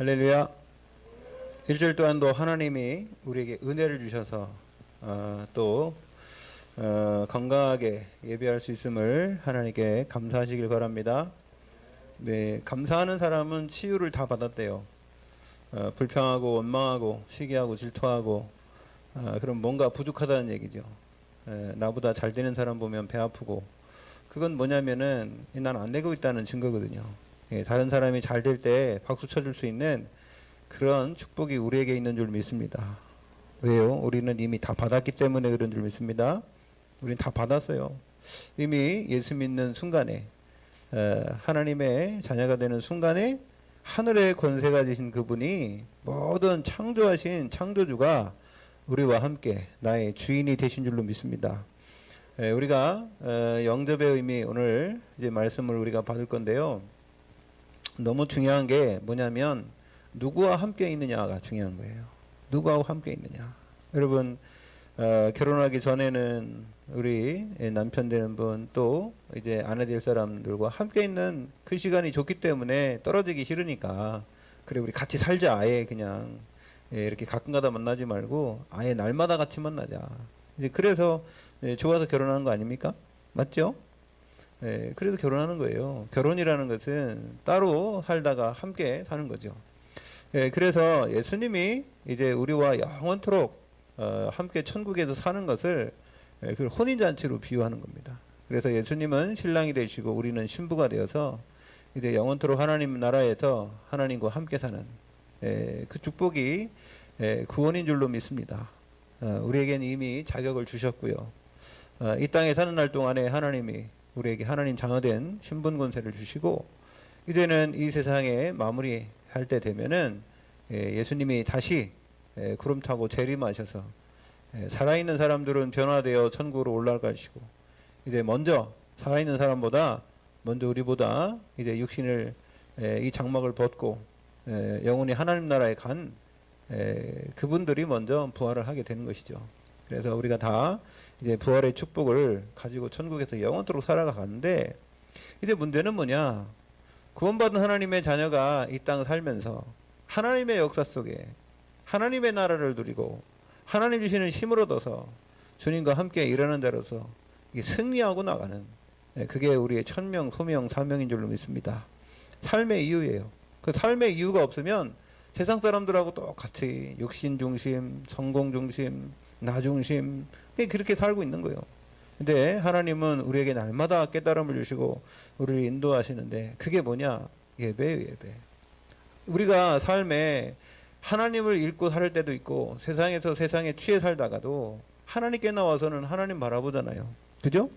할렐루야. 일주일 동안도 하나님이 우리에게 은혜를 주셔서 또 건강하게 예배할 수 있음을 하나님께 감사하시길 바랍니다. 네, 감사하는 사람은 치유를 다 받았대요. 불평하고 원망하고 시기하고 질투하고 그럼 뭔가 부족하다는 얘기죠. 나보다 잘 되는 사람 보면 배 아프고, 그건 뭐냐면은 난 안 되고 있다는 증거거든요. 다른 사람이 잘 될 때 박수 쳐줄 수 있는 그런 축복이 우리에게 있는 줄 믿습니다. 왜요? 우리는 이미 다 받았기 때문에 그런 줄 믿습니다. 우리는 다 받았어요. 이미 예수 믿는 순간에, 하나님의 자녀가 되는 순간에 하늘의 권세가 되신 그분이 모든 창조하신 창조주가 우리와 함께 나의 주인이 되신 줄로 믿습니다. 우리가 영접의 의미, 오늘 이제 말씀을 우리가 받을 건데요. 너무 중요한 게 뭐냐면 누구와 함께 있느냐가 중요한 거예요. 누구하고 함께 있느냐. 여러분, 결혼하기 전에는 우리 남편 되는 분, 또 이제 아내 될 사람들과 함께 있는 그 시간이 좋기 때문에 떨어지기 싫으니까, 그래 우리 같이 살자. 아예 그냥 이렇게 가끔가다 만나지 말고 아예 날마다 같이 만나자. 이제 그래서 좋아서 결혼하는 거 아닙니까? 맞죠? 그래서 결혼하는 거예요. 결혼이라는 것은 따로 살다가 함께 사는 거죠. 그래서 예수님이 이제 우리와 영원토록 함께 천국에서 사는 것을 그 혼인잔치로 비유하는 겁니다. 그래서 예수님은 신랑이 되시고 우리는 신부가 되어서 이제 영원토록 하나님 나라에서 하나님과 함께 사는 그 축복이 구원인 줄로 믿습니다. 우리에겐 이미 자격을 주셨고요. 이 땅에 사는 날 동안에 하나님이 우리에게 하나님 자녀된 신분 권세를 주시고, 이제는 이 세상에 마무리할 때 되면은 예수님이 다시 구름 타고 재림하셔서 살아있는 사람들은 변화되어 천국으로 올라가시고, 이제 먼저 살아있는 사람보다 먼저 우리보다 이제 육신을 이 장막을 벗고 영원히 하나님 나라에 간 그분들이 먼저 부활을 하게 되는 것이죠. 그래서 우리가 다 이제 부활의 축복을 가지고 천국에서 영원토록 살아가는데, 이제 문제는 뭐냐? 구원받은 하나님의 자녀가 이 땅을 살면서 하나님의 역사 속에 하나님의 나라를 누리고 하나님 주시는 힘을 얻어서 주님과 함께 일하는 자로서 승리하고 나가는, 그게 우리의 천명, 소명, 사명인 줄로 믿습니다. 삶의 이유예요. 그 삶의 이유가 없으면 세상 사람들하고 똑같이 육신 중심, 성공 중심, 나 중심, 그렇게 살고 있는 거예요. 근데 하나님은 우리에게 날마다 깨달음을 주시고 우리를 인도하시는데, 그게 뭐냐? 예배예요, 예배. 우리가 삶에 하나님을 잃고 살 때도 있고, 세상에서 세상에 취해 살다가도 하나님께 나와서는 하나님 바라보잖아요. 그죠?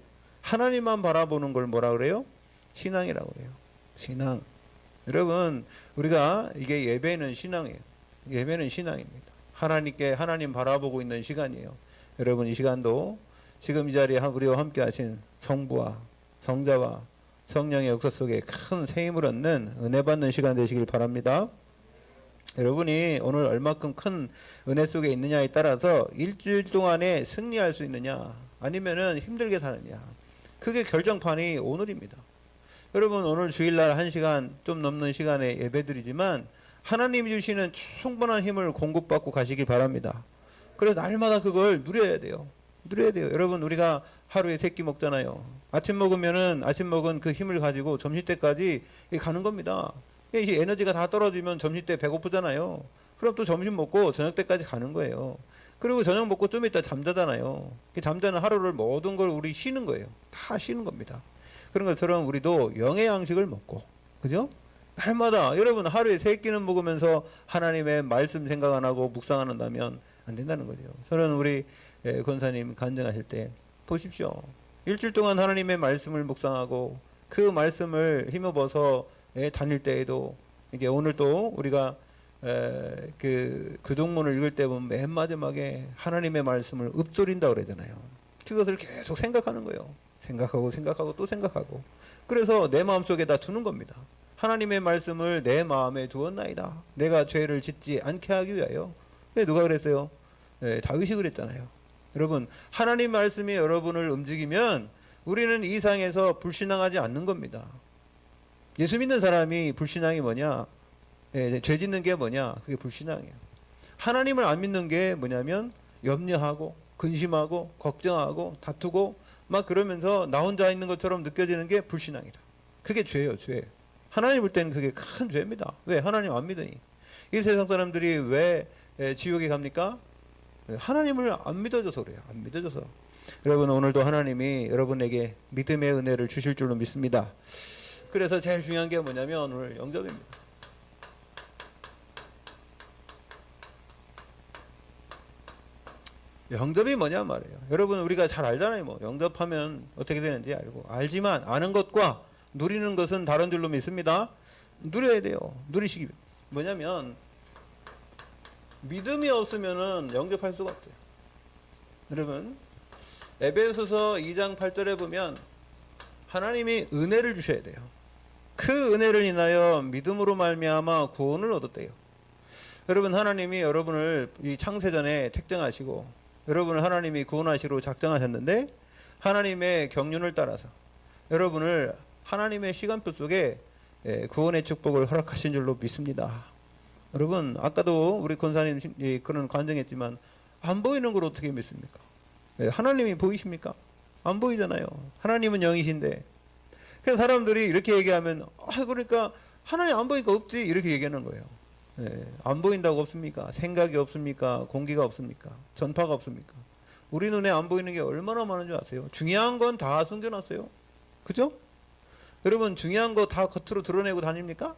하나님만 바라보는 걸 뭐라 그래요? 신앙이라고 그래요. 신앙. 여러분, 우리가 이게 예배는 신앙이에요. 예배는 신앙입니다. 하나님께 하나님 바라보고 있는 시간이에요. 여러분, 이 시간도 지금 이 자리에 우리와 함께 하신 성부와 성자와 성령의 역사 속에 큰 세임을 얻는 은혜 받는 시간 되시길 바랍니다. 여러분이 오늘 얼마큼 큰 은혜 속에 있느냐에 따라서 일주일 동안에 승리할 수 있느냐, 아니면은 힘들게 사느냐, 그게 결정판이 오늘입니다. 여러분, 오늘 주일날 1시간 좀 넘는 시간에 예배드리지만 하나님이 주시는 충분한 힘을 공급받고 가시길 바랍니다. 그래서 날마다 그걸 누려야 돼요. 누려야 돼요. 여러분, 우리가 하루에 3끼 먹잖아요. 아침 먹으면은 아침 먹은 그 힘을 가지고 점심때까지 가는 겁니다. 이 에너지가 다 떨어지면 점심때 배고프잖아요. 그럼 또 점심 먹고 저녁 때까지 가는 거예요. 그리고 저녁 먹고 좀 이따 잠자잖아요. 잠자는 하루를 모든 걸 우리 쉬는 거예요. 다 쉬는 겁니다. 그런 것처럼 우리도 영의 양식을 먹고, 그죠? 날마다, 여러분, 하루에 3끼는 먹으면서 하나님의 말씀 생각 안 하고 묵상 안 한다면 안 된다는 거죠. 저는 우리 권사님 간증하실 때 보십시오. 일주일 동안 하나님의 말씀을 묵상하고 그 말씀을 힘입어서 다닐 때에도, 이게 오늘 또 우리가 그 동문을 읽을 때 보면 맨 마지막에 하나님의 말씀을 읊조린다 그러잖아요. 그것을 계속 생각하는 거예요. 생각하고 또 생각하고. 그래서 내 마음속에다 두는 겁니다. 하나님의 말씀을 내 마음에 두었나이다. 내가 죄를 짓지 않게 하기 위하여. 누가 그랬어요? 다윗이 그랬잖아요. 여러분, 하나님 말씀이 여러분을 움직이면 우리는 이 상에서 불신앙하지 않는 겁니다. 예수 믿는 사람이 불신앙이 뭐냐? 죄 짓는 게 뭐냐? 그게 불신앙이에요. 하나님을 안 믿는 게 뭐냐면 염려하고 근심하고 걱정하고 다투고 막 그러면서 나 혼자 있는 것처럼 느껴지는 게 불신앙이다. 그게 죄예요, 죄. 하나님 볼 때는 그게 큰 죄입니다. 왜? 하나님 안 믿으니. 이 세상 사람들이 왜 지옥에 갑니까? 하나님을 안 믿어줘서 그래요. 안 믿어줘서. 여러분, 오늘도 하나님이 여러분에게 믿음의 은혜를 주실 줄로 믿습니다. 그래서 제일 중요한 게 뭐냐면 오늘 영접입니다. 영접이 뭐냐 말이에요. 여러분, 우리가 잘 알잖아요. 뭐 영접하면 어떻게 되는지 알고, 알지만 아는 것과 누리는 것은 다른 줄로 믿습니다. 누려야 돼요. 누리시기. 뭐냐면 믿음이 없으면은 영접할 수가 없어요. 여러분, 에베소서 2장 8절에 보면 하나님이 은혜를 주셔야 돼요. 그 은혜를 인하여 믿음으로 말미암아 구원을 얻었대요. 여러분, 하나님이 여러분을 이 창세전에 택정하시고 여러분을 하나님이 구원하시기로 작정하셨는데, 하나님의 경륜을 따라서 여러분을 하나님의 시간표 속에 구원의 축복을 허락하신 줄로 믿습니다. 여러분, 아까도 우리 권사님 그런 간증했지만 안 보이는 걸 어떻게 믿습니까? 하나님이 보이십니까? 안 보이잖아요. 하나님은 영이신데. 그래서 사람들이 이렇게 얘기하면 그러니까 하나님 안 보니까 없지, 이렇게 얘기하는 거예요. 안 보인다고 없습니까? 생각이 없습니까? 공기가 없습니까? 전파가 없습니까? 우리 눈에 안 보이는 게 얼마나 많은 줄 아세요? 중요한 건 다 숨겨놨어요. 그죠? 여러분, 중요한 거 다 겉으로 드러내고 다닙니까?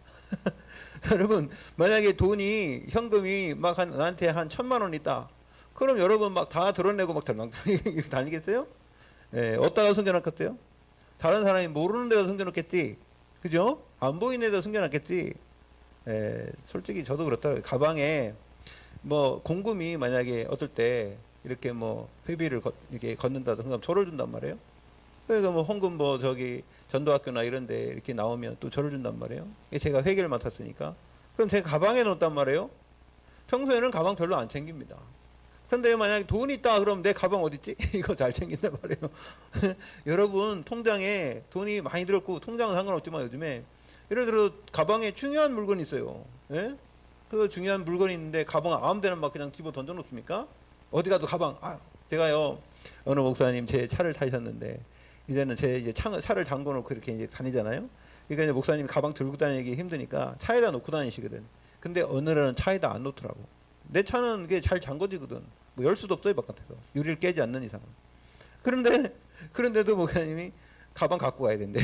여러분, 만약에 돈이, 현금이 막 나한테 한 1,000만 원 있다. 그럼 여러분 막 다 드러내고 막 다니겠어요? 어디다가 숨겨놨겠어요? 다른 사람이 모르는 데다 숨겨놓겠지. 그죠? 안 보이는 데다 숨겨놨겠지. 솔직히 저도 그렇더라고요. 가방에 뭐 공금이 만약에 어떨 때 이렇게 뭐 회비를 이렇게 걷는다든가 절을 준단 말이에요. 그러니까 뭐 헌금 뭐 저기 전도학교나 이런데 이렇게 나오면 또 절을 준단 말이에요. 제가 회계를 맡았으니까. 그럼 제가 가방에 넣었단 말이에요. 평소에는 가방 별로 안 챙깁니다. 근데 만약에 돈이 있다 그러면 내 가방 어디 있지? 이거 잘 챙긴단 말이에요. 여러분, 통장에 돈이 많이 들었고 통장은 상관없지만 요즘에 예를 들어 가방에 중요한 물건이 있어요. 예? 그 중요한 물건이 있는데 가방 아무 데나 막 그냥 집어 던져 놓습니까? 어디 가도 가방. 제가요, 어느 목사님 제 차를 타셨는데 이제는 제 이제 차를 잠궈 놓고 이렇게 이제 다니잖아요. 그러니까 이제 목사님이 가방 들고 다니기 힘드니까 차에다 놓고 다니시거든. 근데 어느 날은 차에다 안 놓더라고. 내 차는 이게 잘 잠궈지거든. 뭐 열 수도 없어요, 바깥에서. 유리를 깨지 않는 이상은. 그런데도 목사님이 가방 갖고 가야 된대.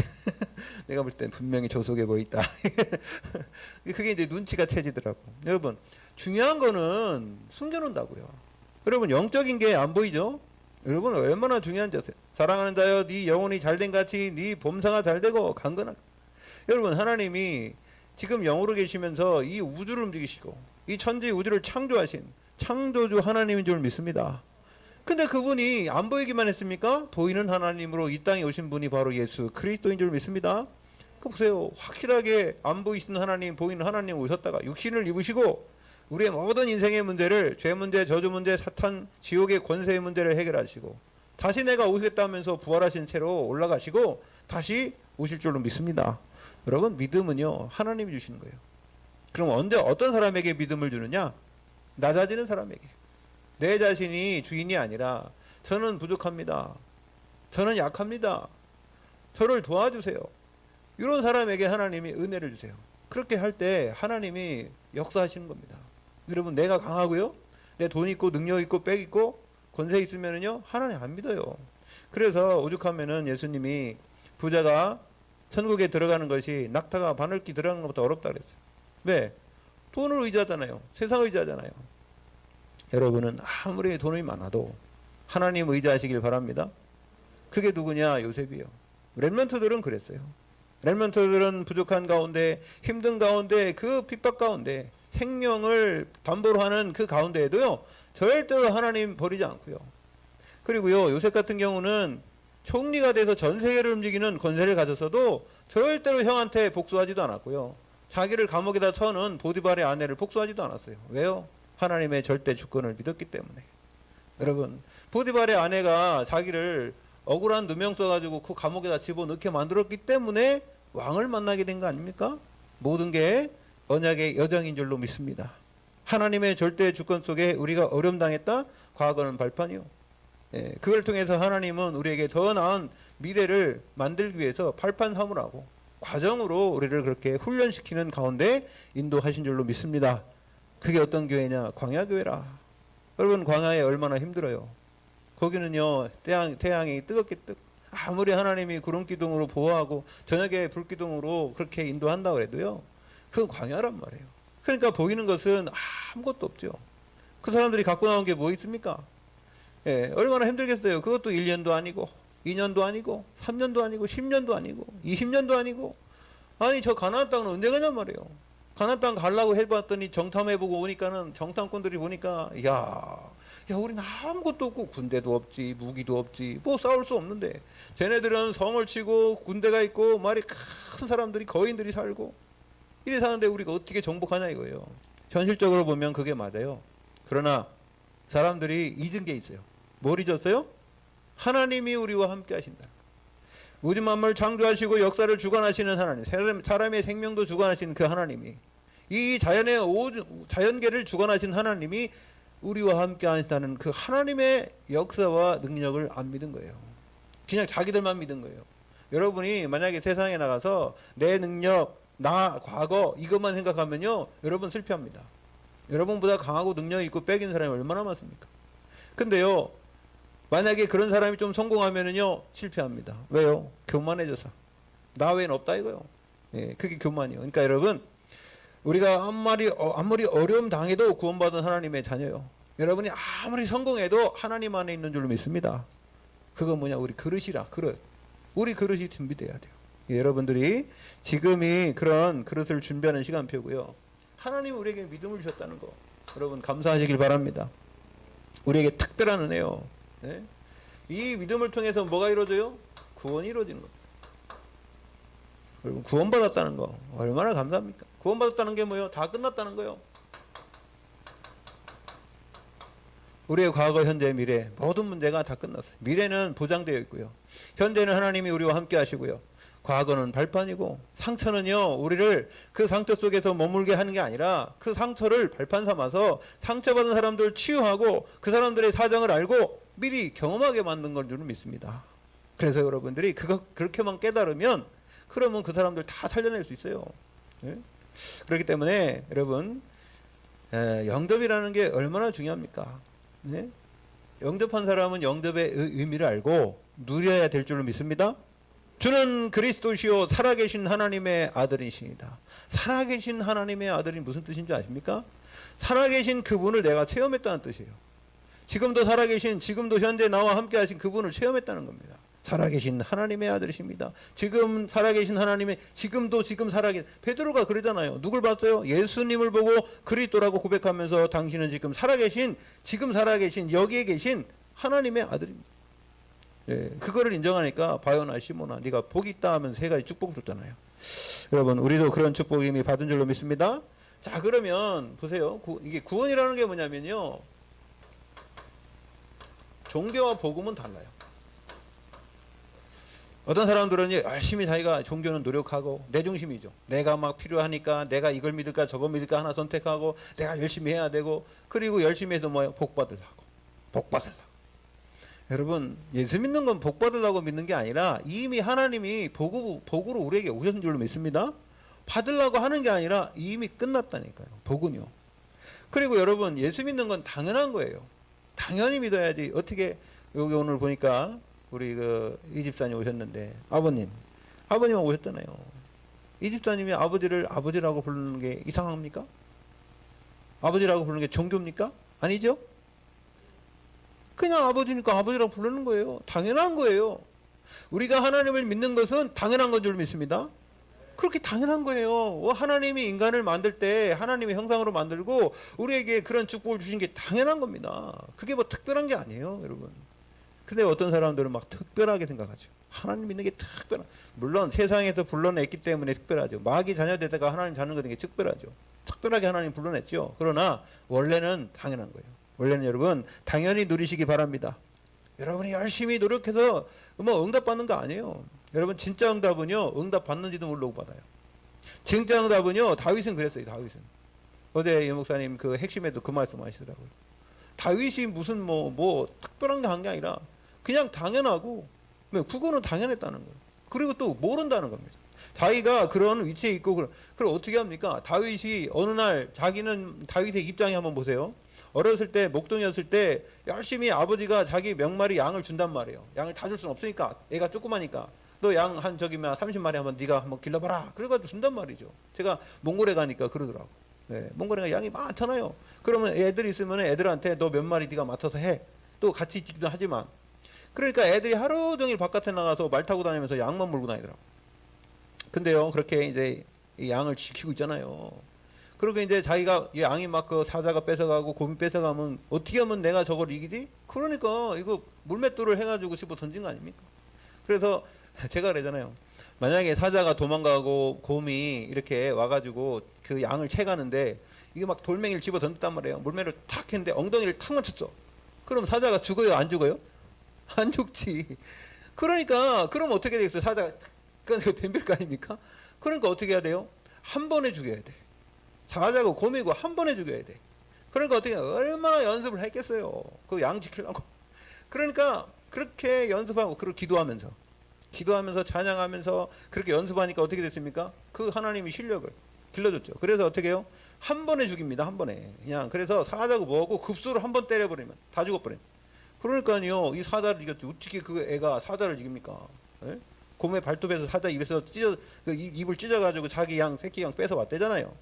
내가 볼 땐 분명히 조속해 보인다. 그게 이제 눈치가 채지더라고. 여러분, 중요한 거는 숨겨놓는다고요. 여러분, 영적인 게 안 보이죠? 여러분, 얼마나 중요한지 아세요? 사랑하는 자여, 네 영혼이 잘된 같이 네 범사가 잘되고 강건하고. 여러분, 하나님이 지금 영으로 계시면서 이 우주를 움직이시고 이 천지 우주를 창조하신 창조주 하나님인 줄 믿습니다. 근데 그분이 안 보이기만 했습니까? 보이는 하나님으로 이 땅에 오신 분이 바로 예수 그리스도인 줄 믿습니다. 그 보세요. 확실하게 안 보이시는 하나님, 보이는 하나님 오셨다가 육신을 입으시고 우리의 모든 인생의 문제를, 죄 문제, 저주 문제, 사탄, 지옥의 권세의 문제를 해결하시고 다시 내가 오시겠다면서 부활하신 채로 올라가시고 다시 오실 줄로 믿습니다. 여러분, 믿음은요, 하나님이 주시는 거예요. 그럼 언제 어떤 사람에게 믿음을 주느냐? 낮아지는 사람에게. 내 자신이 주인이 아니라 저는 부족합니다. 저는 약합니다. 저를 도와주세요. 이런 사람에게 하나님이 은혜를 주세요. 그렇게 할 때 하나님이 역사하시는 겁니다. 여러분, 내가 강하고요, 내 돈 있고 능력 있고 빽 있고 권세 있으면은요, 하나님 안 믿어요. 그래서 오죽하면은 예수님이 부자가 천국에 들어가는 것이 낙타가 바늘기 들어가는 것보다 어렵다 그랬어요. 왜? 돈을 의지하잖아요. 세상 의지하잖아요. 여러분은 아무리 돈이 많아도 하나님 의지하시길 바랍니다. 그게 누구냐? 요셉이요. 렘넌트들은 그랬어요. 렘넌트들은 부족한 가운데, 힘든 가운데, 그 핍박 가운데, 생명을 담보로 하는 그 가운데에도요, 절대로 하나님 버리지 않고요. 그리고요, 요셉 같은 경우는 총리가 돼서 전 세계를 움직이는 권세를 가졌어도 절대로 형한테 복수하지도 않았고요. 자기를 감옥에다 쳐는 보디발의 아내를 복수하지도 않았어요. 왜요? 하나님의 절대 주권을 믿었기 때문에. 여러분, 보디발의 아내가 자기를 억울한 누명 써가지고 그 감옥에다 집어넣게 만들었기 때문에 왕을 만나게 된 거 아닙니까? 모든 게 언약의 여정인 줄로 믿습니다. 하나님의 절대 주권 속에 우리가 어려움 당했다? 과거는 발판이요. 예, 그걸 통해서 하나님은 우리에게 더 나은 미래를 만들기 위해서 발판 삼으라고 과정으로 우리를 그렇게 훈련시키는 가운데 인도하신 줄로 믿습니다. 그게 어떤 교회냐? 광야교회라. 여러분, 광야에 얼마나 힘들어요. 거기는요, 태양이 뜨겁게 아무리 하나님이 구름기둥으로 보호하고 저녁에 불기둥으로 그렇게 인도한다고 해도요, 그건 광야란 말이에요. 그러니까 보이는 것은 아무것도 없죠. 그 사람들이 갖고 나온 게 뭐 있습니까? 예, 얼마나 힘들겠어요. 그것도 1년도 아니고 2년도 아니고 3년도 아니고 10년도 아니고 20년도 아니고. 아니, 저 가나안 땅은 언제 가냔 말이에요. 가나안 땅 가려고 해봤더니 정탐해보고 오니까는 정탐꾼들이 보니까 야, 우린 아무것도 없고 군대도 없지, 무기도 없지, 뭐 싸울 수 없는데 쟤네들은 성을 치고 군대가 있고 말이 큰 사람들이, 거인들이 살고 이래 사는데 우리가 어떻게 정복하냐 이거예요. 현실적으로 보면 그게 맞아요. 그러나 사람들이 잊은 게 있어요. 뭘 잊었어요? 하나님이 우리와 함께 하신다. 우주 만물 창조하시고 역사를 주관하시는 하나님, 사람의 생명도 주관하시는 그 하나님이, 이 자연계를 주관하신 하나님이 우리와 함께 하신다는 그 하나님의 역사와 능력을 안 믿은 거예요. 그냥 자기들만 믿은 거예요. 여러분이 만약에 세상에 나가서 내 능력, 나 과거 이것만 생각하면요, 여러분 실패합니다. 여러분보다 강하고 능력 있고 빼긴 사람이 얼마나 많습니까? 근데요, 만약에 그런 사람이 좀 성공하면은요, 실패합니다. 왜요? 교만해져서. 나 외엔 없다 이거요. 예, 그게 교만이요. 그러니까 여러분, 우리가 아무리 어려움 당해도 구원받은 하나님의 자녀요. 여러분이 아무리 성공해도 하나님 안에 있는 줄로 믿습니다. 그건 뭐냐? 우리 그릇이라, 그릇. 우리 그릇이 준비돼야 돼요. 예, 여러분들이 지금이 그런 그릇을 준비하는 시간표고요. 하나님 우리에게 믿음을 주셨다는 거, 여러분 감사하시길 바랍니다. 우리에게 특별한 은혜요. 네? 이 믿음을 통해서 뭐가 이루어져요? 구원이 이루어지는 겁니다. 여러분, 구원받았다는 거 얼마나 감사합니까? 구원받았다는 게 뭐예요? 다 끝났다는 거예요. 우리의 과거, 현재, 미래 모든 문제가 다 끝났어요. 미래는 보장되어 있고요. 현재는 하나님이 우리와 함께 하시고요. 과거는 발판이고, 상처는요, 우리를 그 상처 속에서 머물게 하는 게 아니라 그 상처를 발판 삼아서 상처받은 사람들을 치유하고 그 사람들의 사정을 알고 미리 경험하게 만든 건 줄은 믿습니다. 그래서 여러분들이 그렇게만 깨달으면, 그러면 그 사람들 다 살려낼 수 있어요. 네? 그렇기 때문에 여러분, 영접이라는 게 얼마나 중요합니까? 네? 영접한 사람은 영접의 의미를 알고 누려야 될 줄로 믿습니다. 주는 그리스도시요 살아계신 하나님의 아들이십니다. 살아계신 하나님의 아들이 무슨 뜻인지 아십니까? 살아계신 그분을 내가 체험했다는 뜻이에요. 지금도 살아계신, 지금도 현재 나와 함께 하신 그분을 체험했다는 겁니다. 살아계신 하나님의 아들이십니다. 지금 살아계신 하나님의, 지금 살아계신, 베드로가 그러잖아요. 누굴 봤어요? 예수님을 보고 그리스도라고 고백하면서 당신은 지금 살아계신 여기에 계신 하나님의 아들입니다. 예, 그거를 인정하니까 바요나 시모나 네가 복이 있다 하면 세 가지 축복 줬잖아요. 여러분, 우리도 그런 축복 이미 받은 줄로 믿습니다. 자, 그러면 보세요. 이게 구원이라는 게 뭐냐면요, 종교와 복음은 달라요. 어떤 사람들은 열심히 자기가 종교는 노력하고 내 중심이죠. 내가 막 필요하니까 내가 이걸 믿을까 저걸 믿을까 하나 선택하고 내가 열심히 해야 되고, 그리고 열심히 해서 뭐예요? 복 받으려고. 여러분, 예수 믿는 건 복 받으려고 믿는 게 아니라 이미 하나님이 복으로 우리에게 오셨는 줄로 믿습니다. 받으려고 하는 게 아니라 이미 끝났다니까요. 복은요. 그리고 여러분, 예수 믿는 건 당연한 거예요. 당연히 믿어야지. 어떻게, 여기 오늘 보니까 우리 이 집사님 오셨는데, 아버님 오셨잖아요. 이 집사님이 아버지를 아버지라고 부르는 게 이상합니까? 아버지라고 부르는 게 종교입니까? 아니죠? 그냥 아버지니까 아버지라고 부르는 거예요. 당연한 거예요. 우리가 하나님을 믿는 것은 당연한 건 줄 믿습니다. 그렇게 당연한 거예요. 하나님이 인간을 만들 때 하나님의 형상으로 만들고 우리에게 그런 축복을 주신 게 당연한 겁니다. 그게 뭐 특별한 게 아니에요, 여러분. 근데 어떤 사람들은 막 특별하게 생각하죠. 하나님 믿는 게 특별한, 물론 세상에서 불러냈기 때문에 특별하죠. 마귀 자녀 되다가 하나님 자녀가 된 게 특별하죠. 특별하게 하나님 불러냈죠. 그러나 원래는 당연한 거예요. 원래는 여러분 당연히 누리시기 바랍니다. 여러분이 열심히 노력해서 뭐 응답받는 거 아니에요. 여러분 진짜 응답은요, 응답 받는지도 모르고 받아요. 정답은요, 다윗은 그랬어요. 다윗은 어제 유 목사님 그 핵심에도 그 말씀 하시더라고요. 다윗이 무슨 뭐 특별한 게 한 게 아니라 그냥 당연하고 그거는 당연했다는 거예요. 그리고 또 모른다는 겁니다. 자기가 그런 위치에 있고 그럼 어떻게 합니까? 다윗이 어느 날 자기는 다윗의 입장에 한번 보세요. 어렸을 때 목동이었을 때 열심히 아버지가 자기 몇 마리 양을 준단 말이에요. 양을 다 줄 수는 없으니까 애가 조그마니까 너 양 한 저기면 30마리 한번 네가 한번 길러봐라. 그래가지고 준단 말이죠. 제가 몽골에 가니까 그러더라고. 네, 몽골에 양이 많잖아요. 그러면 애들이 있으면 애들한테 너 몇 마리 네가 맡아서 해. 또 같이 있기도 하지만 그러니까 애들이 하루 종일 바깥에 나가서 말 타고 다니면서 양만 몰고 다니더라고. 근데요, 그렇게 이제 이 양을 지키고 있잖아요. 그리고 이제 자기가 이 양이 막 그 사자가 뺏어가고 곰이 뺏어가면 어떻게 하면 내가 저걸 이기지? 그러니까 이거 물맷돌을 해가지고 씹어 던진 거 아닙니까? 그래서 제가 그러잖아요. 만약에 사자가 도망가고 곰이 이렇게 와가지고 그 양을 채가는데 이게 막 돌멩이를 집어 던졌단 말이에요. 물맷을 탁 했는데 엉덩이를 탁 맞췄어. 그럼 사자가 죽어요? 안 죽어요? 안 죽지. 그러니까 그럼 어떻게 되겠어요? 사자가 그러니까 덤빌 거 아닙니까? 그러니까 어떻게 해야 돼요? 한 번에 죽여야 돼. 사자고 곰이고 한 번에 죽여야 돼. 그러니까 어떻게 얼마나 연습을 했겠어요. 그 양 지키려고. 그러니까 그렇게 연습하고 그리고 기도하면서 찬양하면서 그렇게 연습하니까 어떻게 됐습니까? 그 하나님이 실력을 길러줬죠. 그래서 어떻게 해요? 한 번에 죽입니다. 한 번에. 그냥 그래서 사자고 뭐고 급수로 한 번 때려버리면 다 죽어버려. 그러니까요, 이 사자를 이겼죠. 어떻게 그 애가 사자를 이깁니까? 예? 곰의 발톱에서 사자 입에서 그 입을 찢어가지고 자기 양, 새끼 양 뺏어 왔대잖아요.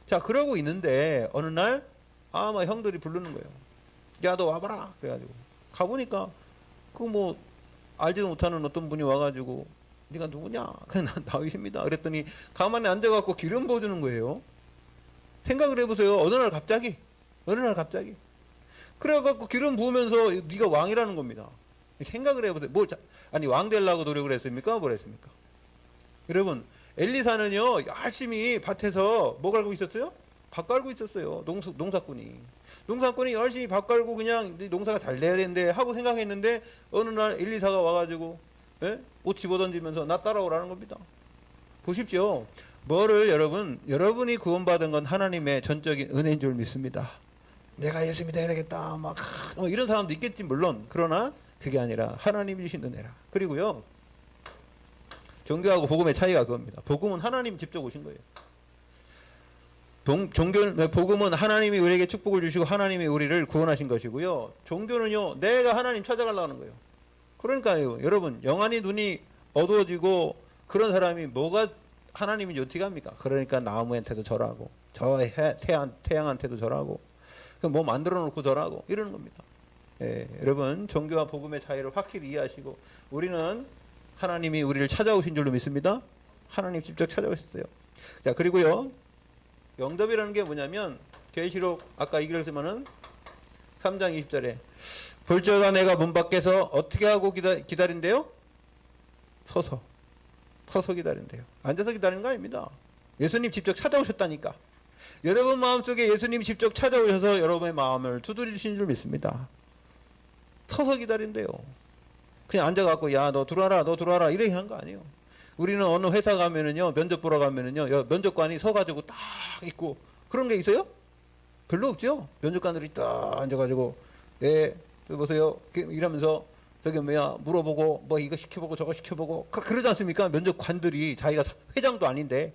자, 그러고 있는데 어느 날 아마 형들이 부르는 거예요. 야, 너 와봐라. 그래가지고 가보니까 그 뭐 알지도 못하는 어떤 분이 와가지고 네가 누구냐? 그냥 난 다윗입니다. 그랬더니 가만히 앉아갖고 기름 부어주는 거예요. 생각을 해보세요. 어느 날 갑자기 그래갖고 기름 부으면서 네가 왕이라는 겁니다. 생각을 해보세요. 아니 왕 되려고 노력을 했습니까? 뭘 했습니까? 여러분, 엘리사는요 열심히 밭에서 뭐 갈고 있었어요? 밭 갈고 있었어요. 농사꾼이 열심히 밭 갈고 그냥 농사가 잘 돼야 되는데 하고 생각했는데 어느 날 엘리사가 와가지고 옷 집어던지면서 나 따라오라는 겁니다. 보십시오. 뭐를 여러분이 구원받은 건 하나님의 전적인 은혜인 줄 믿습니다. 내가 예수 믿어야 되겠다 막 이런 사람도 있겠지 물론. 그러나 그게 아니라 하나님이 주신 은혜라. 그리고요, 종교하고 복음의 차이가 그겁니다. 복음은 하나님 직접 오신 거예요. 복음은 하나님이 우리에게 축복을 주시고 하나님이 우리를 구원하신 것이고요. 종교는요, 내가 하나님 찾아가려는 거예요. 그러니까요, 여러분, 영안이 눈이 어두워지고 그런 사람이 뭐가 하나님인지 어떻게 합니까? 그러니까 나무한테도 절하고 저 태양한테도 절하고 뭐 만들어 놓고 절하고 이러는 겁니다. 예, 여러분, 종교와 복음의 차이를 확실히 이해하시고 우리는 하나님이 우리를 찾아오신 줄로 믿습니다. 하나님 직접 찾아오셨어요. 자, 그리고요, 영접이라는 게 뭐냐면 계시록 아까 이 글을 쓰면은 3장 20절에 볼저가 내가 문 밖에서 어떻게 하고 기다린대요? 서서 기다린대요. 앉아서 기다리는 거 아닙니다. 예수님 직접 찾아오셨다니까. 여러분 마음속에 예수님이 직접 찾아오셔서 여러분의 마음을 두드리신 줄 믿습니다. 서서 기다린대요. 그냥 앉아갖고 야 너 들어와라 이렇게 하는 거 아니에요. 우리는 어느 회사 가면은요, 면접 보러 가면은요, 면접관이 서가지고 딱 있고 그런 게 있어요? 별로 없죠. 면접관들이 딱 앉아가지고 예, 보세요 이러면서 저기 물어보고 뭐 이거 시켜보고 저거 시켜보고 그러지 않습니까? 면접관들이 자기가 회장도 아닌데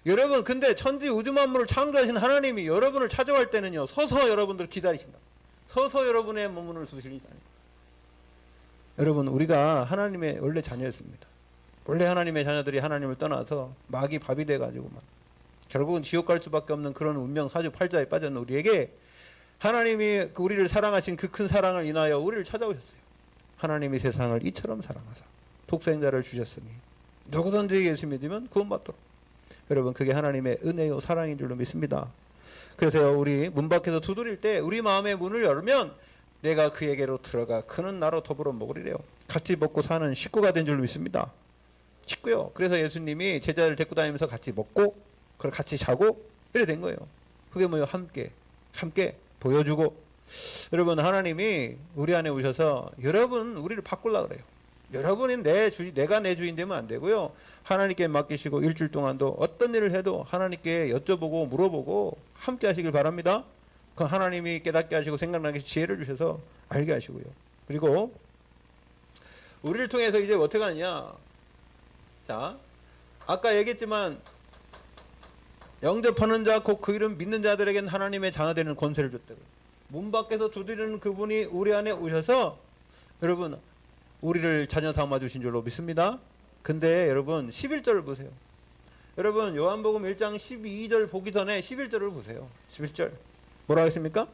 여러분, 근데 천지 우주 만물을 창조하신 하나님이 여러분을 찾아갈 때는요, 서서 여러분들 기다리신다. 서서 여러분의 문을 두시리다. 여러분, 우리가 하나님의 원래 자녀였습니다. 원래 하나님의 자녀들이 하나님을 떠나서 마귀 밥이 돼가지고 결국은 지옥 갈 수밖에 없는 그런 운명 사주팔자에 빠졌는 우리에게 하나님이 우리를 사랑하신 그 큰 사랑을 인하여 우리를 찾아오셨어요. 하나님이 세상을 이처럼 사랑하사 독생자를 주셨으니 누구든지 예수 믿으면 구원받도록. 여러분, 그게 하나님의 은혜요 사랑인 줄로 믿습니다. 그래서 우리 문 밖에서 두드릴 때 우리 마음의 문을 열면 내가 그에게로 들어가 그는 나로 더불어 먹으리래요. 같이 먹고 사는 식구가 된 줄로 믿습니다. 식구요. 그래서 예수님이 제자를 데리고 다니면서 같이 먹고 그걸 같이 자고 이래 된 거예요. 그게 뭐예요? 함께 보여주고. 여러분, 하나님이 우리 안에 오셔서 여러분 우리를 바꾸려고 그래요. 여러분이 내가 내 주인 되면 안 되고요. 하나님께 맡기시고 일주일 동안도 어떤 일을 해도 하나님께 여쭤보고 물어보고 함께 하시길 바랍니다. 그 하나님이 깨닫게 하시고 생각나게 지혜를 주셔서 알게 하시고요. 그리고 우리를 통해서 이제 어떻게 하느냐. 자, 아까 얘기했지만 영접하는 자 곧 그 이름 믿는 자들에게는 하나님의 자녀되는 권세를 줬다고요. 문 밖에서 두드리는 그분이 우리 안에 오셔서 여러분 우리를 자녀 삼아 주신 줄로 믿습니다. 근데 여러분 11절을 보세요. 여러분 요한복음 1장 12절 보기 전에 11절을 보세요. 11절 뭐라고 했습니까?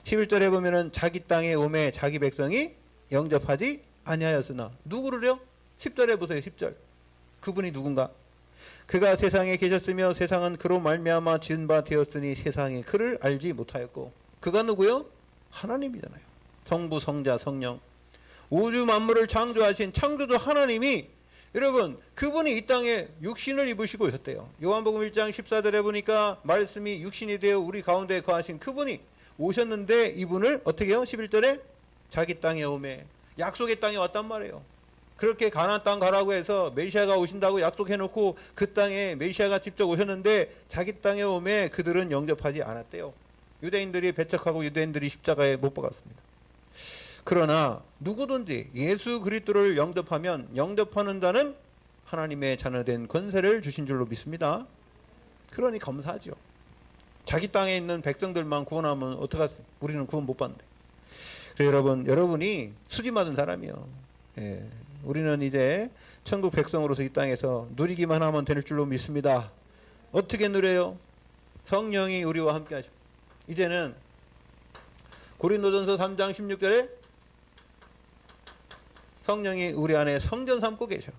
11절에 보면은 자기 땅에 오매 자기 백성이 영접하지 아니하였으나 누구를요? 10절에 보세요. 10절 그분이 누군가? 그가 세상에 계셨으며 세상은 그로 말미암아 지은 바 되었으니 세상이 그를 알지 못하였고 그가 누구요? 하나님이잖아요. 성부 성자 성령 우주 만물을 창조하신 창조주 하나님이 여러분 그분이 이 땅에 육신을 입으시고 오셨대요. 요한복음 1장 14절에 보니까 말씀이 육신이 되어 우리 가운데 거하신 그분이 오셨는데 이분을 어떻게 해요? 11절에 자기 땅에 오매 약속의 땅에 왔단 말이에요. 그렇게 가나안 땅 가라고 해서 메시아가 오신다고 약속해놓고 그 땅에 메시아가 직접 오셨는데 자기 땅에 오매 그들은 영접하지 않았대요. 유대인들이 배척하고 유대인들이 십자가에 못 박았습니다. 그러나 누구든지 예수 그리스도를 영접하면 영접하는 자는 하나님의 자녀된 권세를 주신 줄로 믿습니다. 그러니 감사하죠. 자기 땅에 있는 백성들만 구원하면 어떡하지? 우리는 구원 못 받는데. 그래서 여러분이 수지 맞은 사람이요. 예, 우리는 이제 천국 백성으로서 이 땅에서 누리기만 하면 될 줄로 믿습니다. 어떻게 누려요? 성령이 우리와 함께 하십니다. 이제는 고린도전서 3장 16절에 성령이 우리 안에 성전 삼고 계셔.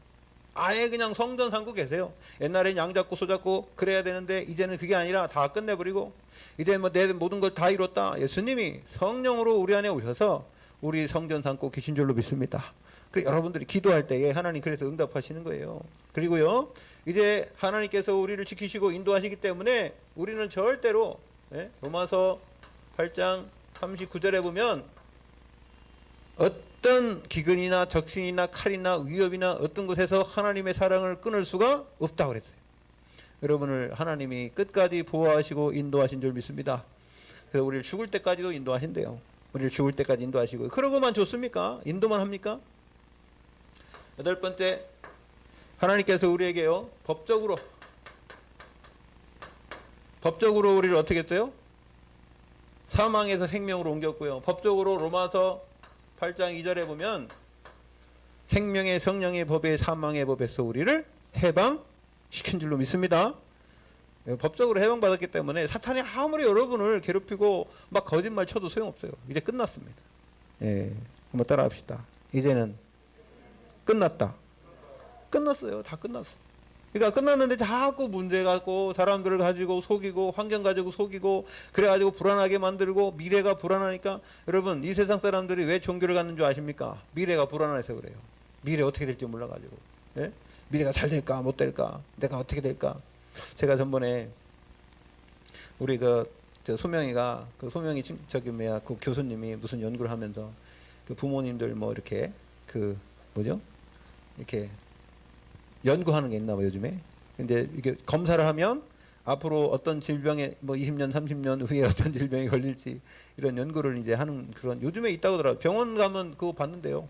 아예 그냥 성전 삼고 계세요. 옛날엔 양 잡고 소 잡고 그래야 되는데 이제는 그게 아니라 다 끝내버리고 이제 뭐 내 모든 걸 다 이뤘다. 예수님이 성령으로 우리 안에 오셔서 우리 성전 삼고 계신 줄로 믿습니다. 그래서 여러분들이 기도할 때에 하나님 그래서 응답하시는 거예요. 그리고요 이제 하나님께서 우리를 지키시고 인도하시기 때문에 우리는 절대로 로마서 8장 39절에 보면 어떤 기근이나 적신이나 칼이나 위협이나 어떤 곳에서 하나님의 사랑을 끊을 수가 없다고 그랬어요. 여러분을 하나님이 끝까지 보호하시고 인도하신 줄 믿습니다. 그래서 우리를 죽을 때까지도 인도하신대요. 우리를 죽을 때까지 인도하시고 그러고만 좋습니까? 인도만 합니까? 8번째 하나님께서 우리에게요 법적으로 우리를 어떻게 했어요? 사망에서 생명으로 옮겼고요. 법적으로 로마서 8장 2절에 보면 생명의 성령의 법에 사망의 법에서 우리를 해방시킨 줄로 믿습니다. 법적으로 해방받았기 때문에 사탄이 아무리 여러분을 괴롭히고 막 거짓말 쳐도 소용없어요. 이제 끝났습니다. 예, 한번 따라합시다. 이제는 끝났다. 끝났어요. 다 끝났어. 그러니까 끝났는데 자꾸 문제 갖고 사람들을 가지고 속이고 환경 가지고 속이고 그래가지고 불안하게 만들고 미래가 불안하니까 여러분 이 세상 사람들이 왜 종교를 갖는 줄 아십니까? 미래가 불안해서 그래요. 미래 어떻게 될지 몰라가지고 예? 미래가 잘 될까 못 될까 내가 어떻게 될까. 제가 전번에 우리 소명이가 소명이 저기 그 교수님이 무슨 연구를 하면서 그 부모님들 뭐 이렇게 이렇게 연구하는 게 있나 봐 요즘에. 근데 이게 검사를 하면 앞으로 어떤 질병에 뭐 20년 30년 후에 어떤 질병이 걸릴지 이런 연구를 이제 하는 그런 요즘에 있다고 하더라고요. 병원 가면 그거 받는데요.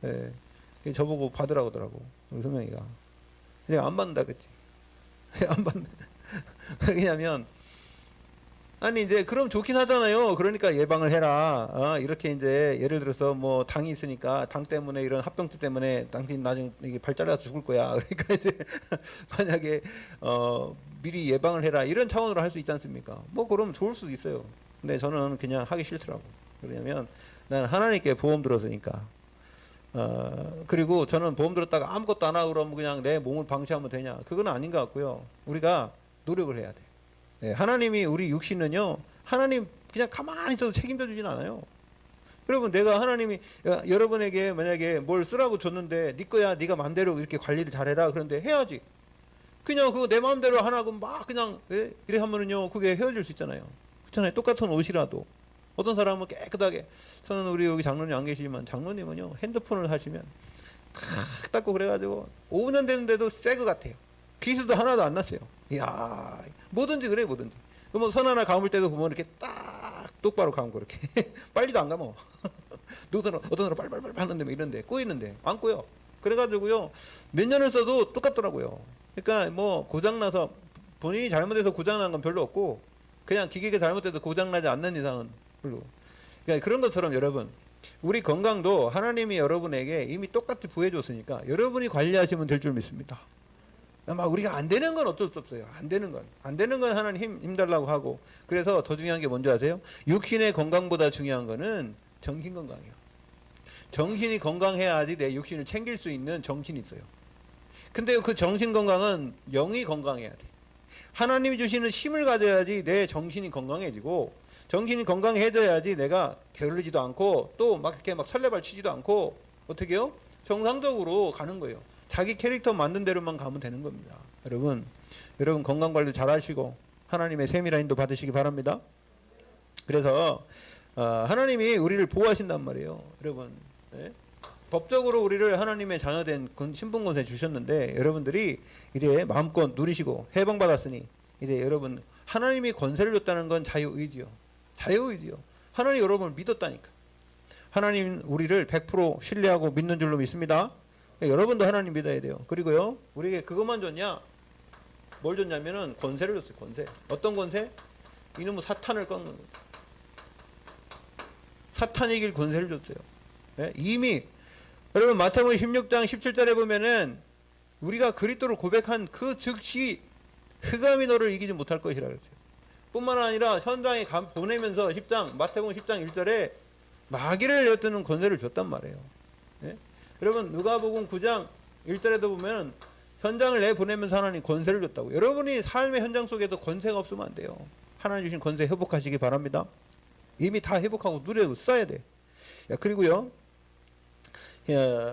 예. 저보고 받으라고 하더라고. 우리 소명이가. 내가 안 받는다 그랬지. 안 받는. 왜냐면 아니 이제 그럼 좋긴 하잖아요. 그러니까 예방을 해라. 이렇게 이제 예를 들어서 뭐 당이 있으니까 당 때문에 이런 합병증 때문에 당신 나중에 발 잘라서 죽을 거야. 그러니까 이제 만약에 미리 예방을 해라 이런 차원으로 할 수 있지 않습니까? 뭐 그럼 좋을 수도 있어요. 근데 저는 그냥 하기 싫더라고. 왜냐면 나는 하나님께 보험 들었으니까. 그리고 저는 보험 들었다가 아무것도 안 하고 그러면 그냥 내 몸을 방치하면 되냐? 그건 아닌 것 같고요. 우리가 노력을 해야 돼. 네, 하나님이 우리 육신은요 하나님 그냥 가만히 있어도 책임져 주진 않아요. 여러분 내가 하나님이 여러분에게 만약에 뭘 쓰라고 줬는데 네 거야 네가 마음대로 이렇게 관리를 잘해라 그런데 해야지. 그냥 그거 내 마음대로 안 하고 막 그냥 이래 하면은요 그게 헤어질 수 있잖아요. 그렇잖아요. 똑같은 옷이라도 어떤 사람은 깨끗하게 저는 우리 여기 장로님 안 계시지만 장로님은요 핸드폰을 하시면 탁 닦고 그래가지고 5년 됐는데도 새 거 같아요. 기스도 하나도 안 났어요. 이야, 뭐든지 그래, 뭐든지. 뭐 선 하나 감을 때도 보면 이렇게 딱 똑바로 감고 이렇게 빨리도 안 감어. 어떤 사람 빨빨빨 하는데 뭐 이런데 꼬이는데 안 꼬여. 그래가지고요 몇 년을 써도 똑같더라고요. 그러니까 뭐 고장나서 본인이 잘못해서 고장난 건 별로 없고 그냥 기계가 잘못돼도 고장나지 않는 이상은 별로. 그러니까 그런 것처럼 여러분 우리 건강도 하나님이 여러분에게 이미 똑같이 부해줬으니까 여러분이 관리하시면 될 줄 믿습니다. 막 우리가 안 되는 건 어쩔 수 없어요. 안 되는 건 하나님 힘 달라고 하고. 그래서 더 중요한 게 뭔지 아세요? 육신의 건강보다 중요한 거는 정신 건강이에요. 정신이 건강해야지 내 육신을 챙길 수 있는 정신이 있어요. 근데 그 정신 건강은 영이 건강해야 돼. 하나님이 주시는 힘을 가져야지 내 정신이 건강해지고, 정신이 건강해져야지 내가 게을르지도 않고 또 막 이렇게 막 설레발 치지도 않고 어떻게요? 정상적으로 가는 거예요. 자기 캐릭터 만든 대로만 가면 되는 겁니다. 여러분 건강 관리 잘 하시고 하나님의 세밀한 인도 받으시기 바랍니다. 그래서 하나님이 우리를 보호하신단 말이에요. 여러분 네? 법적으로 우리를 하나님의 자녀된 신분 권세 주셨는데 여러분들이 이제 마음껏 누리시고 해방받았으니 이제 여러분 하나님이 권세를 줬다는 건 자유의지요. 자유의지요. 하나님 여러분을 믿었다니까. 하나님 우리를 100% 신뢰하고 믿는 줄로 믿습니다. 여러분도 하나님 믿어야 돼요. 그리고요 우리에게 그것만 줬냐? 뭘 줬냐면은 권세를 줬어요. 권세. 어떤 권세? 이놈의 사탄을 꺾는 거죠. 사탄이 이길 권세를 줬어요. 네? 이미 여러분 마태복음 16장 17절에 보면은 우리가 그리스도를 고백한 그 즉시 흑암이 너를 이기지 못할 것이라 그랬어요. 뿐만 아니라 현장에 보내면서 마태복음 10장 1절에 마귀를 내어뜨는 권세를 줬단 말이에요. 네? 여러분 누가복음 9장 1절에도 보면 현장을 내보내면서 하나님 권세를 줬다고. 여러분이 삶의 현장 속에도 권세가 없으면 안 돼요. 하나님 주신 권세 회복하시기 바랍니다. 이미 다 회복하고 누려 써야 돼. 그리고요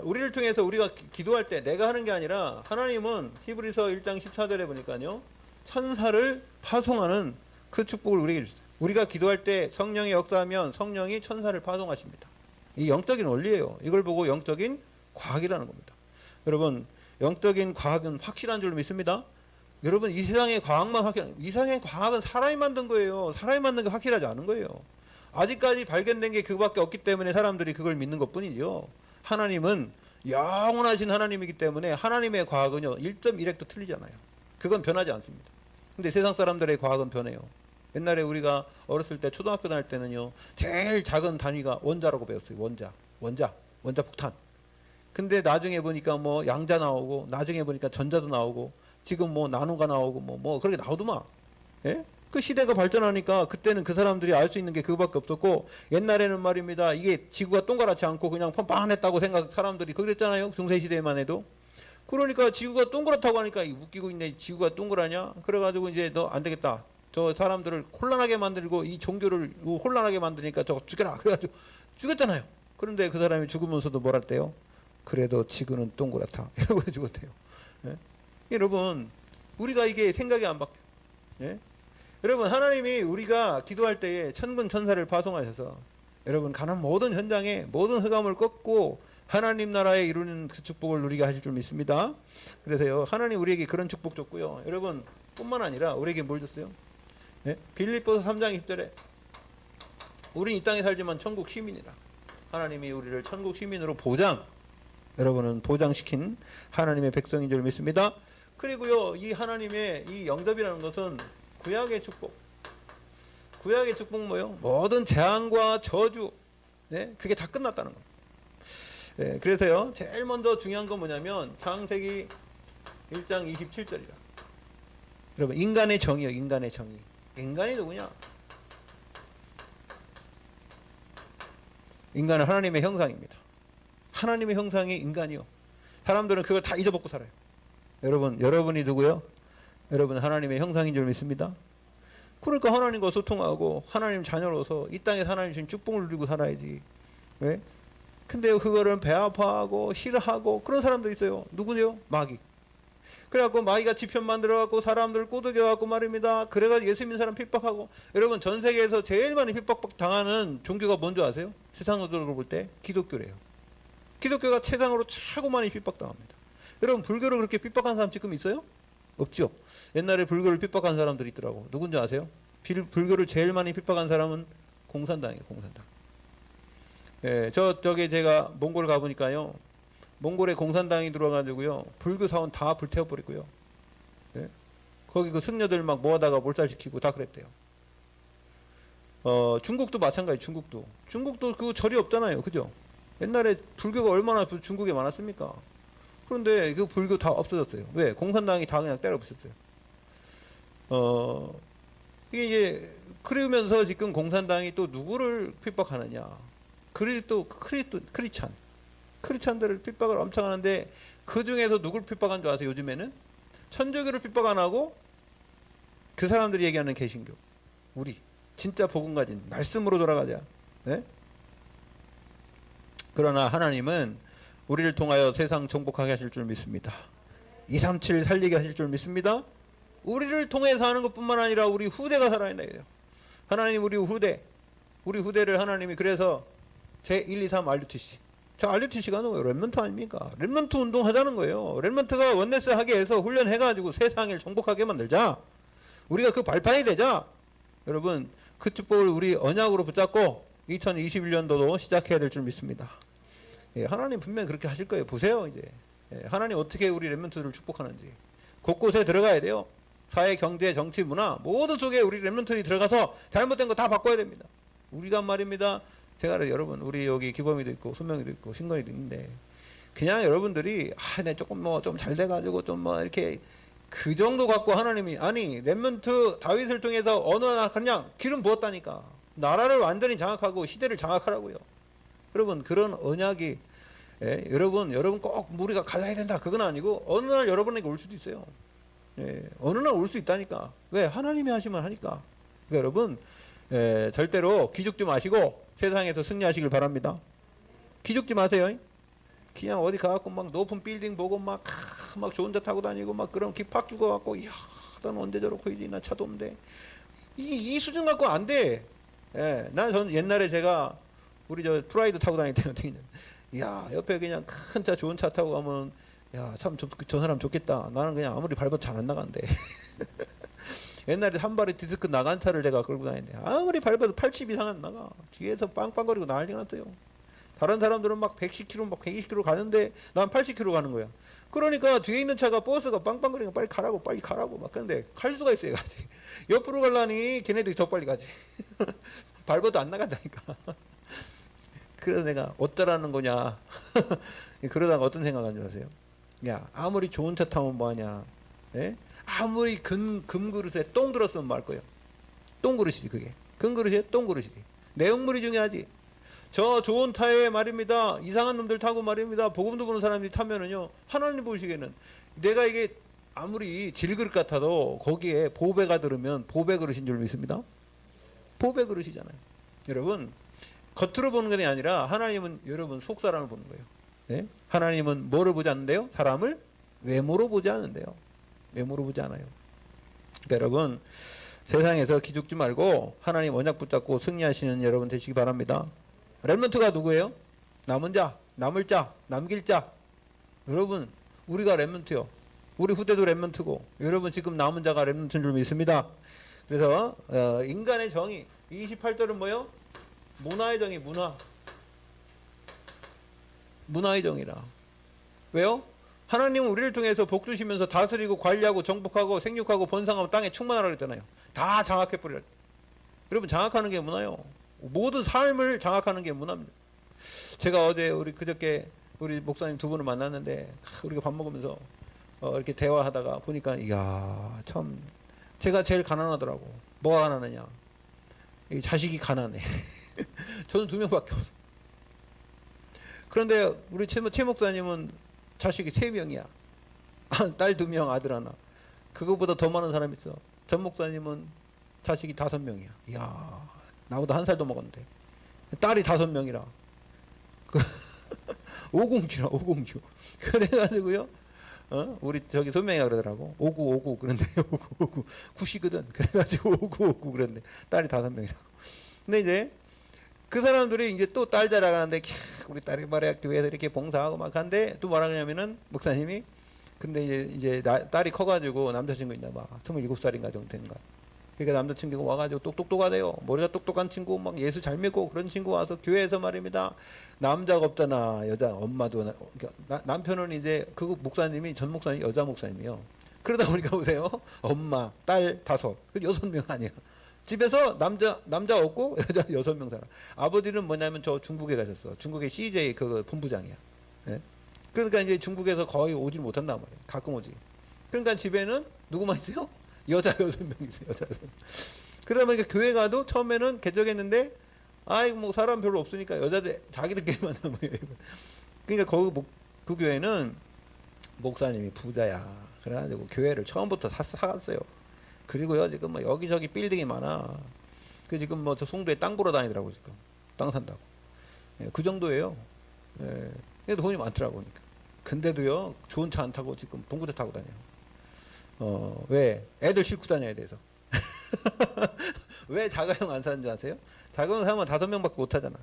우리를 통해서 우리가 기도할 때 내가 하는 게 아니라 하나님은 히브리서 1장 14절에 보니까요 천사를 파송하는 그 축복을 우리에게 주세요. 우리가 기도할 때 성령이 역사하면 성령이 천사를 파송하십니다. 이 영적인 원리예요. 이걸 보고 영적인 과학이라는 겁니다. 여러분 영적인 과학은 확실한 줄 믿습니다. 여러분 이 세상의 과학만 확실한, 이 세상의 과학은 사람이 만든 거예요. 사람이 만든 게 확실하지 않은 거예요. 아직까지 발견된 게 그거밖에 없기 때문에 사람들이 그걸 믿는 것 뿐이죠. 하나님은 영원하신 하나님이기 때문에 하나님의 과학은요 1.1핵도 틀리잖아요. 그건 변하지 않습니다. 근데 세상 사람들의 과학은 변해요. 옛날에 우리가 어렸을 때 초등학교 다닐 때는요 제일 작은 단위가 원자라고 배웠어요. 원자 폭탄. 근데 나중에 보니까 뭐 양자 나오고 나중에 보니까 전자도 나오고 지금 뭐 나노가 나오고 뭐 그렇게 나오더만. 예? 그 시대가 발전하니까 그때는 그 사람들이 알 수 있는 게 그거밖에 없었고 옛날에는 말입니다. 이게 지구가 동그랗지 않고 그냥 펀펀했다고 사람들이 그랬잖아요. 중세시대만 해도. 그러니까 지구가 동그랗다고 하니까 웃기고 있네. 지구가 동그라냐? 그래가지고 이제 너 안 되겠다. 저 사람들을 혼란하게 만들고 이 종교를 혼란하게 만드니까 저거 죽여라. 그래가지고 죽였잖아요. 그런데 그 사람이 죽으면서도 뭐랄때요? 그래도 지구는 동그랗다. 이러고 죽었대요. 예? 여러분 우리가 이게 생각이 안 바뀌어요. 예? 여러분 하나님이 우리가 기도할 때에 천군 천사를 파송하셔서 여러분 가는 모든 현장에 모든 흑암을 꺾고 하나님 나라에 이루는 그 축복을 누리게 하실 줄 믿습니다. 그래서요 하나님 우리에게 그런 축복 줬고요. 여러분 뿐만 아니라 우리에게 뭘 줬어요? 네? 빌립보서 3장 10절에 우린 이 땅에 살지만 천국 시민이라. 하나님이 우리를 천국 시민으로 여러분은 보장시킨 하나님의 백성인 줄 믿습니다. 그리고요 이 하나님의 이 영접이라는 것은 구약의 축복. 구약의 축복 뭐요? 모든 재앙과 저주, 네? 그게 다 끝났다는 겁니다. 네, 그래서요 제일 먼저 중요한 건 뭐냐면 창세기 1장 27절이라. 여러분 인간의 정의요. 인간의 정의. 인간이 누구냐? 인간은 하나님의 형상입니다. 하나님의 형상이 인간이요. 사람들은 그걸 다 잊어먹고 살아요. 여러분이 누구요? 여러분 하나님의 형상인 줄 믿습니다. 그러니까 하나님과 소통하고 하나님 자녀로서 이 땅에서 하나님 주신 축복을 누리고 살아야지. 왜? 근데 그거를 배 아파하고 싫어하고 그런 사람도 있어요. 누구세요? 마귀. 그래갖고 마귀가 지편 만들어갖고 사람들을 꼬드겨갖고 말입니다. 그래가지고 예수 믿는 사람 핍박하고. 여러분 전 세계에서 제일 많이 핍박 당하는 종교가 뭔지 아세요? 세상적으로 볼 때 기독교래요. 기독교가 세상으로 최고 많이 핍박당합니다. 여러분 불교를 그렇게 핍박한 사람 지금 있어요? 없죠. 옛날에 불교를 핍박한 사람들이 있더라고. 누군지 아세요? 불교를 제일 많이 핍박한 사람은 공산당이에요. 공산당. 예, 저기 제가 몽골 가보니까요. 몽골에 공산당이 들어와가지고요. 불교 사원 다 불태워버리고요. 예? 거기 그 승려들 막 모아다가 몰살시키고 다 그랬대요. 중국도 마찬가지. 중국도 그 절이 없잖아요. 그죠? 옛날에 불교가 얼마나 중국에 많았습니까? 그런데 그 불교 다 없어졌어요. 왜? 공산당이 다 그냥 때려 부셨어요. 이게 이제 그러면서 지금 공산당이 또 누구를 핍박하느냐? 크리스찬들을 핍박을 엄청 하는데 그 중에서 누굴 핍박한 줄 아세요? 요즘에는 천주교를 핍박 안 하고 그 사람들이 얘기하는 개신교, 우리 진짜 복음 가진 말씀으로 돌아가자. 네? 그러나 하나님은 우리를 통하여 세상 정복하게 하실 줄 믿습니다. 237 살리게 하실 줄 믿습니다. 우리를 통해서 하는 것뿐만 아니라 우리 후대가 살아야 돼요. 하나님 우리 후대를 하나님이 그래서 제1, 2, 3 RUTC. 자, RUTC가 뭐예요? 렘넌트 아닙니까? 렘넌트 운동 하자는 거예요. 렘넌트가 원네스 하게 해서 훈련해가지고 세상을 정복하게 만들자. 우리가 그 발판이 되자. 여러분, 그 축복을 우리 언약으로 붙잡고 2021년도도 시작해야 될 줄 믿습니다. 예, 하나님 분명히 그렇게 하실 거예요. 보세요, 이제. 예, 하나님 어떻게 우리 렘넌트를 축복하는지. 곳곳에 들어가야 돼요. 사회, 경제, 정치, 문화 모든 속에 우리 렘넌트들이 들어가서 잘못된 거 다 바꿔야 됩니다. 우리가 말입니다. 제가 여러분 우리 여기 기범이도 있고 손명이도 있고 신건이도 있는데 그냥 여러분들이 내 조금 뭐 좀 잘 돼가지고 좀 뭐 이렇게 그 정도 갖고 하나님이 아니 렘넌트 다윗을 통해서 어느 나라 그냥 기름 부었다니까 나라를 완전히 장악하고 시대를 장악하라고요. 여러분 그런 언약이 여러분 꼭 우리가 갈라야 된다 그건 아니고 어느 날 여러분에게 올 수도 있어요. 어느 날 올 수 있다니까. 왜? 하나님이 하시면 하니까. 그러니까 여러분 절대로 기죽지 마시고 세상에서 승리하시길 바랍니다. 기죽지 마세요. 그냥 어디 가갖고 막 높은 빌딩 보고 막 좋은 차 타고 다니고 막 그런 기팍 죽어갖고 이야 난 언제 저렇게 이지 나 차도 없는데 이 수준 갖고 안 돼. 전 옛날에 제가 우리 저 프라이드 타고 다닐 때는 이야 옆에 그냥 큰 차 좋은 차 타고 가면 야 참 저 사람 좋겠다. 나는 그냥 아무리 밟아도 잘 안 나간대. 옛날에 한 발에 디스크 나간 차를 제가 끌고 다니는데 아무리 밟아도 80 이상은 나가. 뒤에서 빵빵거리고 난리가 났어요. 다른 사람들은 막 110km 막 120km 가는데 난 80km 가는 거야. 그러니까 뒤에 있는 차가 버스가 빵빵거리니까 빨리 가라고 막 그런데 갈 수가 있어요. 가지. 옆으로 가려니 걔네들이 더 빨리 가지. 밟아도 안 나간다니까. 그래서 내가 어쩌라는 거냐. 그러다가 어떤 생각한 줄 아세요? 야 아무리 좋은 차 타면 뭐하냐. 아무리 금그릇에 똥 들었으면 말 거예요. 똥그릇이지 그게. 금그릇에 똥그릇이지. 내용물이 중요하지. 저 좋은 차에 말입니다. 이상한 놈들 타고 말입니다. 복음도 보는 사람들이 타면은요. 하나님 보시기에는 내가 이게 아무리 질그릇 같아도 거기에 보배가 들으면 보배 그릇인 줄 믿습니다. 보배 그릇이잖아요. 여러분 겉으로 보는 게 아니라 하나님은 여러분 속 사람을 보는 거예요. 네? 하나님은 뭐를 보지 않는데요? 사람을 외모로 보지 않는데요. 외모로 보지 않아요. 그러니까 여러분 세상에서 기죽지 말고 하나님 언약 붙잡고 승리하시는 여러분 되시기 바랍니다. 렘넌트가 누구예요? 남은 자, 남을 자, 남길 자. 여러분 우리가 렘넌트요. 우리 후대도 렘넌트고 여러분 지금 남은 자가 렘넌트인 줄 믿습니다. 그래서 인간의 정의 28절은 뭐요? 문화의 정의. 문화의 정의라. 왜요? 하나님은 우리를 통해서 복 주시면서 다스리고 관리하고 정복하고 생육하고 번성하고 땅에 충만하라고 했잖아요. 다 장악해버리라. 여러분 장악하는 게 문화요. 모든 삶을 장악하는 게 문화입니다. 제가 어제 그저께 우리 목사님 두 분을 만났는데 우리가 밥 먹으면서 이렇게 대화하다가 보니까 이야 참 제가 제일 가난하더라고. 뭐가 가난하냐? 이 자식이 가난해. 저는 2명밖에 없어. 그런데 우리 최 목사님은 자식이 3명이야. 딸 2명, 아들 하나. 그거보다 더 많은 사람이 있어. 전 목사님은 자식이 5명이야. 이야, 나보다 1살 더 먹었는데. 딸이 5명이라. 오공주라, 오공주. 그래가지고요. 우리 저기 손명이가 그러더라고. 5959 그런데 5959 구시거든. 그래가지고 5959 그랬는데 딸이 5명이라고. 근데 이제 그 사람들이 이제 또 딸 자라가는데 우리 딸이 말이야 교회에서 이렇게 봉사하고 막 한데 또 뭐라 그러냐면은 목사님이 근데 이제 딸이 커가지고 남자친구 있나 봐. 27살인가 정도 되는 거야. 그러니까 남자친구가 와가지고 똑똑똑하대요. 머리가 똑똑한 친구, 막 예수 잘 믿고 그런 친구 와서 교회에서 말입니다. 남자가 없잖아. 여자 엄마도 남편은 이제 그 목사님이 전 목사님 여자 목사님이요. 그러다 보니까 보세요. 엄마, 딸 5, 6명 아니야. 집에서 남자 없고 여자 6명 살아. 아버지는 뭐냐면 저 중국에 가셨어. 중국의 CJ 그 본부장이야. 예? 그러니까 이제 중국에서 거의 오질 못한단 말이에요. 가끔 오지. 그러니까 집에는 누구만 있어요? 여자 6명 있어요. 여자 6명. 그러다 보니까 교회 가도 처음에는 개척했는데 아이고 뭐 사람 별로 없으니까 여자들 자기들끼리만 하면 그러니까 거기 그 교회는 목사님이 부자야. 그래가지고 교회를 처음부터 사갔어요. 그리고요 지금 뭐 여기저기 빌딩이 많아. 그 지금 뭐 저 송도에 땅 보러 다니더라고 지금 땅 산다고. 예, 그 정도예요. 예, 돈이 많더라고 그러니까. 근데도요 좋은 차 안 타고 지금 봉구차 타고 다녀요. 왜? 애들 싣고 다녀야 돼서. 왜 자가용 안 사는 줄 아세요? 자가용 사면 5명밖에 못 타잖아.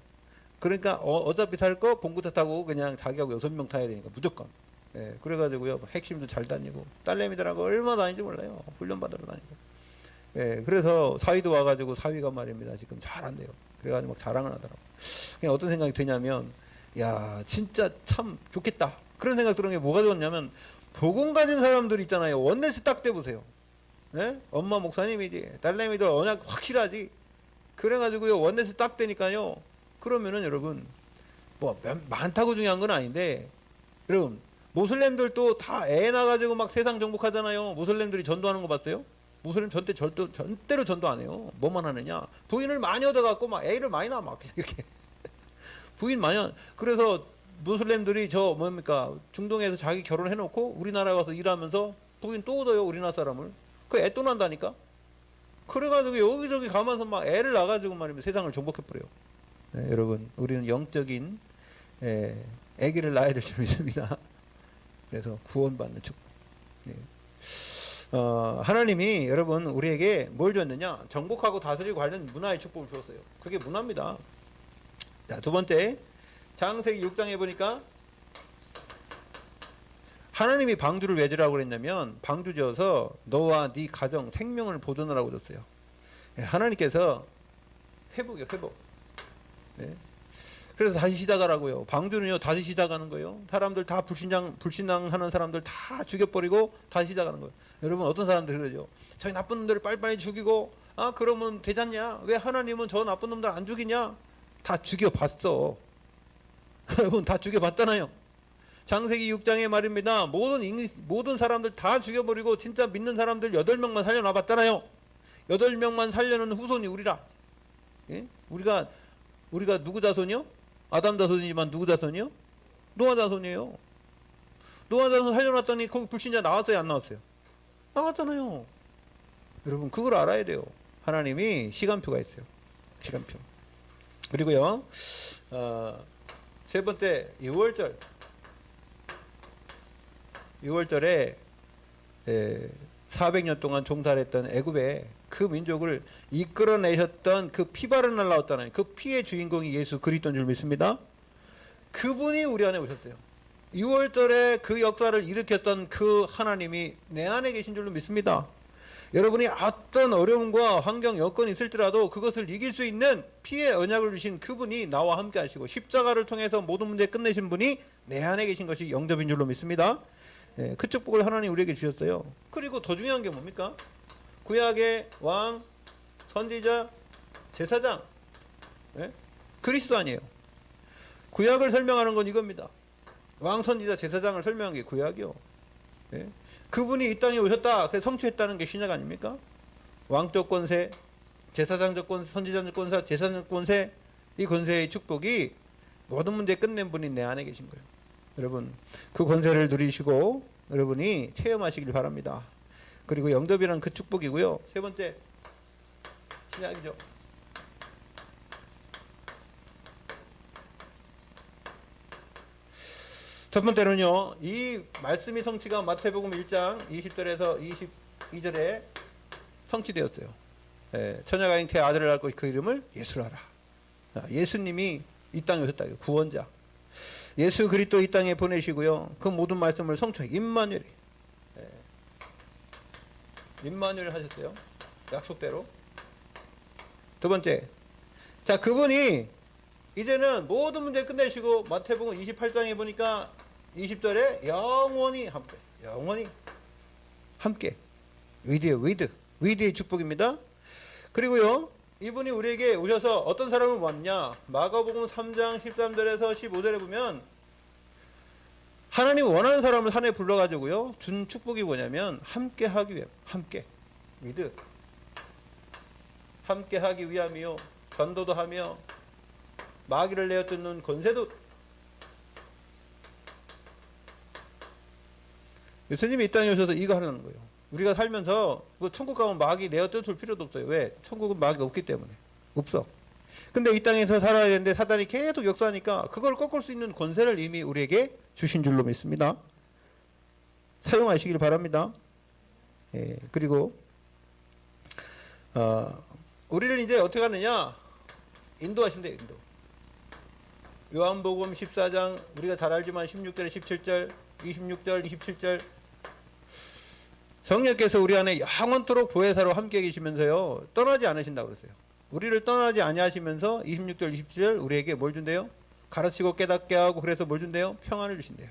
그러니까 어차피 탈 거 봉구차 타고 그냥 자기하고 6명 타야 되니까 무조건. 예, 그래가지고요 핵심도 잘 다니고 딸내미들하고 얼마나 다니는지 몰라요. 훈련 받으러 다니고. 예, 그래서 사위도 와가지고 사위가 말입니다 지금 잘한대요. 그래가지고 막 자랑을 하더라고. 그냥 어떤 생각이 드냐면 야 진짜 참 좋겠다. 그런 생각 들은 게 뭐가 좋냐면 복음 가진 사람들 있잖아요. 원내스 딱 떼보세요. 예? 엄마 목사님이지 딸내미들 언약 확실하지. 그래가지고요 원내스 딱 떼니까요. 그러면은 여러분 뭐 많다고 중요한 건 아닌데 여러분 모슬렘들도 다 애 낳아가지고 막 세상 정복하잖아요. 모슬렘들이 전도하는 거 봤어요? 모슬렘 전대로 전도 안 해요. 뭐만 하느냐? 부인을 많이 얻어갖고 막 애를 많이 낳아 막 이렇게 부인 많이 그래서 모슬렘들이 저 뭡니까 중동에서 자기 결혼해놓고 우리나라에 와서 일하면서 부인 또 얻어요. 우리나라 사람을. 그 애 또 난다니까. 그래가지고 여기저기 가면서 막 애를 낳아가지고 말이면 세상을 정복해버려요. 네, 여러분 우리는 영적인 애기를 낳아야 될 줄 믿습니다. 그래서 구원받는 축복. 네. 하나님이 여러분 우리에게 뭘 줬느냐? 정복하고 다스리고 관련 문화의 축복을 주었어요. 그게 문화입니다. 자, 두 번째 창세기 6장에 보니까 하나님이 방주를 왜 주라고 그랬냐면 방주 지어서 너와 네 가정 생명을 보존하라고 줬어요. 네, 하나님께서 회복이요 회복. 네. 그래서 다시 시작하라고요. 방주는요 다시 시작하는 거예요. 사람들 다 불신앙하는 사람들 다 죽여버리고 다시 시작하는 거예요. 여러분 어떤 사람들 그러죠. 저희 나쁜 놈들을 빨리빨리 죽이고 그러면 되잖냐. 왜 하나님은 저 나쁜 놈들 안 죽이냐. 다 죽여봤어. 여러분 다 죽여봤잖아요. 창세기 6장에 말입니다. 모든 사람들 다 죽여버리고 진짜 믿는 사람들 8명만 살려놔봤잖아요. 8명만 살려놓은 후손이 우리라. 예? 우리가 누구 자손이요? 아담 자손이지만 누구 자손이요? 노아 자손이에요. 노아 자손 살려놨더니 거기 불신자 나왔어요? 안 나왔어요? 나왔잖아요. 여러분 그걸 알아야 돼요. 하나님이 시간표가 있어요. 시간표. 그리고요 세 번째 6월절에 400년 동안 종살했던 애굽에 그 민족을 이끌어내셨던 그 피 바른 날 나왔잖아요. 그 피의 주인공이 예수 그리스도인 줄 믿습니다. 그분이 우리 안에 오셨어요. 6월절에 그 역사를 일으켰던 그 하나님이 내 안에 계신 줄로 믿습니다. 여러분이 어떤 어려움과 환경 여건이 있을지라도 그것을 이길 수 있는 피의 언약을 주신 그분이 나와 함께 하시고 십자가를 통해서 모든 문제 끝내신 분이 내 안에 계신 것이 영접인 줄로 믿습니다. 예, 그 축복을 하나님 우리에게 주셨어요. 그리고 더 중요한 게 뭡니까? 구약의 왕, 선지자, 제사장. 예? 그리스도 아니에요. 구약을 설명하는 건 이겁니다. 왕, 선지자, 제사장을 설명한 게 구약이요. 예? 그분이 이 땅에 오셨다. 그래서 성취했다는 게 신약 아닙니까? 왕적 권세, 제사장적 권세, 선지자적 권세, 제사장적 권세, 이 권세의 축복이 모든 문제 끝낸 분이 내 안에 계신 거예요. 여러분 그 권세를 누리시고 여러분이 체험하시길 바랍니다. 그리고 영접이란 그 축복이고요. 세 번째 신약이죠. 첫 번째는요. 이 말씀이 성취가 마태복음 1장 20절에서 22절에 성취되었어요. 처녀가 잉태의 아들을 낳고 그 이름을 예수라 하라. 예수님이 이 땅에 오셨다. 구원자. 예수 그리스도 이 땅에 보내시고요. 그 모든 말씀을 성취. 임마누엘. 임마누엘 하셨어요. 약속대로. 두 번째. 자, 그분이 이제는 모든 문제 끝내시고 마태복음 28장에 보니까 20절에 영원히 함께. 영원히 함께. 위드의 축복입니다. 그리고요. 이분이 우리에게 오셔서 어떤 사람을 왔냐? 마가복음 3장 13절에서 15절에 보면 하나님 원하는 사람을 산에 불러가지고요. 준 축복이 뭐냐면 함께 하기 위함. 함께. 위드. 함께 하기 위함이요. 전도도 하며 마귀를 내어 뜯는 권세도. 예수님이 이 땅에 오셔서 이거 하는 거예요. 우리가 살면서 천국 가면 마귀 내어 뜯을 필요도 없어요. 왜? 천국은 마귀가 없기 때문에. 없어. 근데 이 땅에서 살아야 되는데 사단이 계속 역사하니까 그걸 꺾을 수 있는 권세를 이미 우리에게 주신 줄로 믿습니다. 사용하시길 바랍니다. 예, 그리고 우리를 이제 어떻게 하느냐? 인도하신대요. 인도. 요한복음 14장 우리가 잘 알지만 16절에 17절 26절 27절 성령께서 우리 안에 영원토록 보혜사로 함께 계시면서요 떠나지 않으신다고 그랬어요. 우리를 떠나지 아니하시면서 26절 27절 우리에게 뭘 준대요? 가르치고 깨닫게 하고 그래서 뭘 준대요? 평안을 주신대요.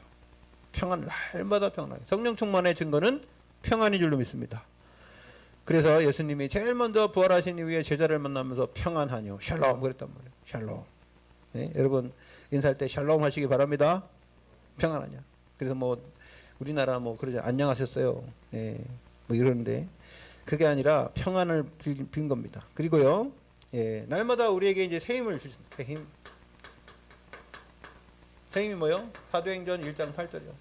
평안. 날마다 평안하게. 성령 충만의 증거는 평안인 줄로 믿습니다. 그래서 예수님이 제일 먼저 부활하신 이후에 제자를 만나면서 평안하뇨 샬롬 그랬단 말이에요. 샬롬. 네? 여러분 인사할 때 샬롬 하시기 바랍니다. 평안하냐. 그래서 뭐 우리나라 뭐 그러지 안녕하셨어요. 예, 뭐 이러는데 그게 아니라 평안을 빈 겁니다. 그리고요, 예, 날마다 우리에게 이제 새 힘을 주신다. 새 힘. 새 힘이 뭐요? 사도행전 1장 8절이요.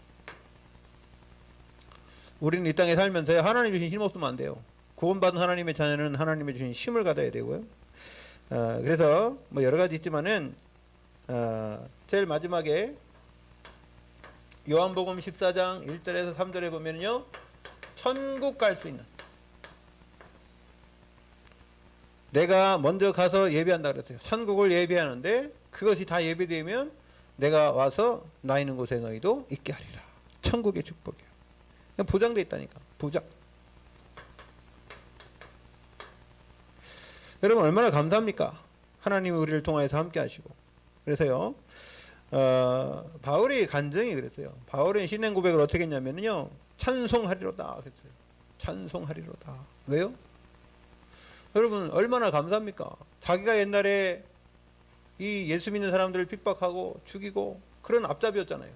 우리는 이 땅에 살면서 하나님 주신 힘 없으면 안 돼요. 구원받은 하나님의 자녀는 하나님의 주신 힘을 받아야 되고요. 그래서 뭐 여러 가지 있지만은 제일 마지막에 요한복음 14장 1절에서 3절에 보면요. 천국 갈 수 있는. 내가 먼저 가서 예배한다 그랬어요. 천국을 예배하는데 그것이 다 예배되면 내가 와서 나 있는 곳에 너희도 있게 하리라. 천국의 축복이에요. 보장돼 있다니까. 보장. 여러분 얼마나 감사합니까? 하나님이 우리를 통하여서 함께 하시고. 그래서요. 바울이 간증이 그랬어요. 바울은 신앙 고백을 어떻게 했냐면요. 찬송하리로다 그랬어요. 찬송하리로다. 왜요? 여러분 얼마나 감사합니까? 자기가 옛날에 이 예수 믿는 사람들을 핍박하고 죽이고 그런 앞잡이였잖아요.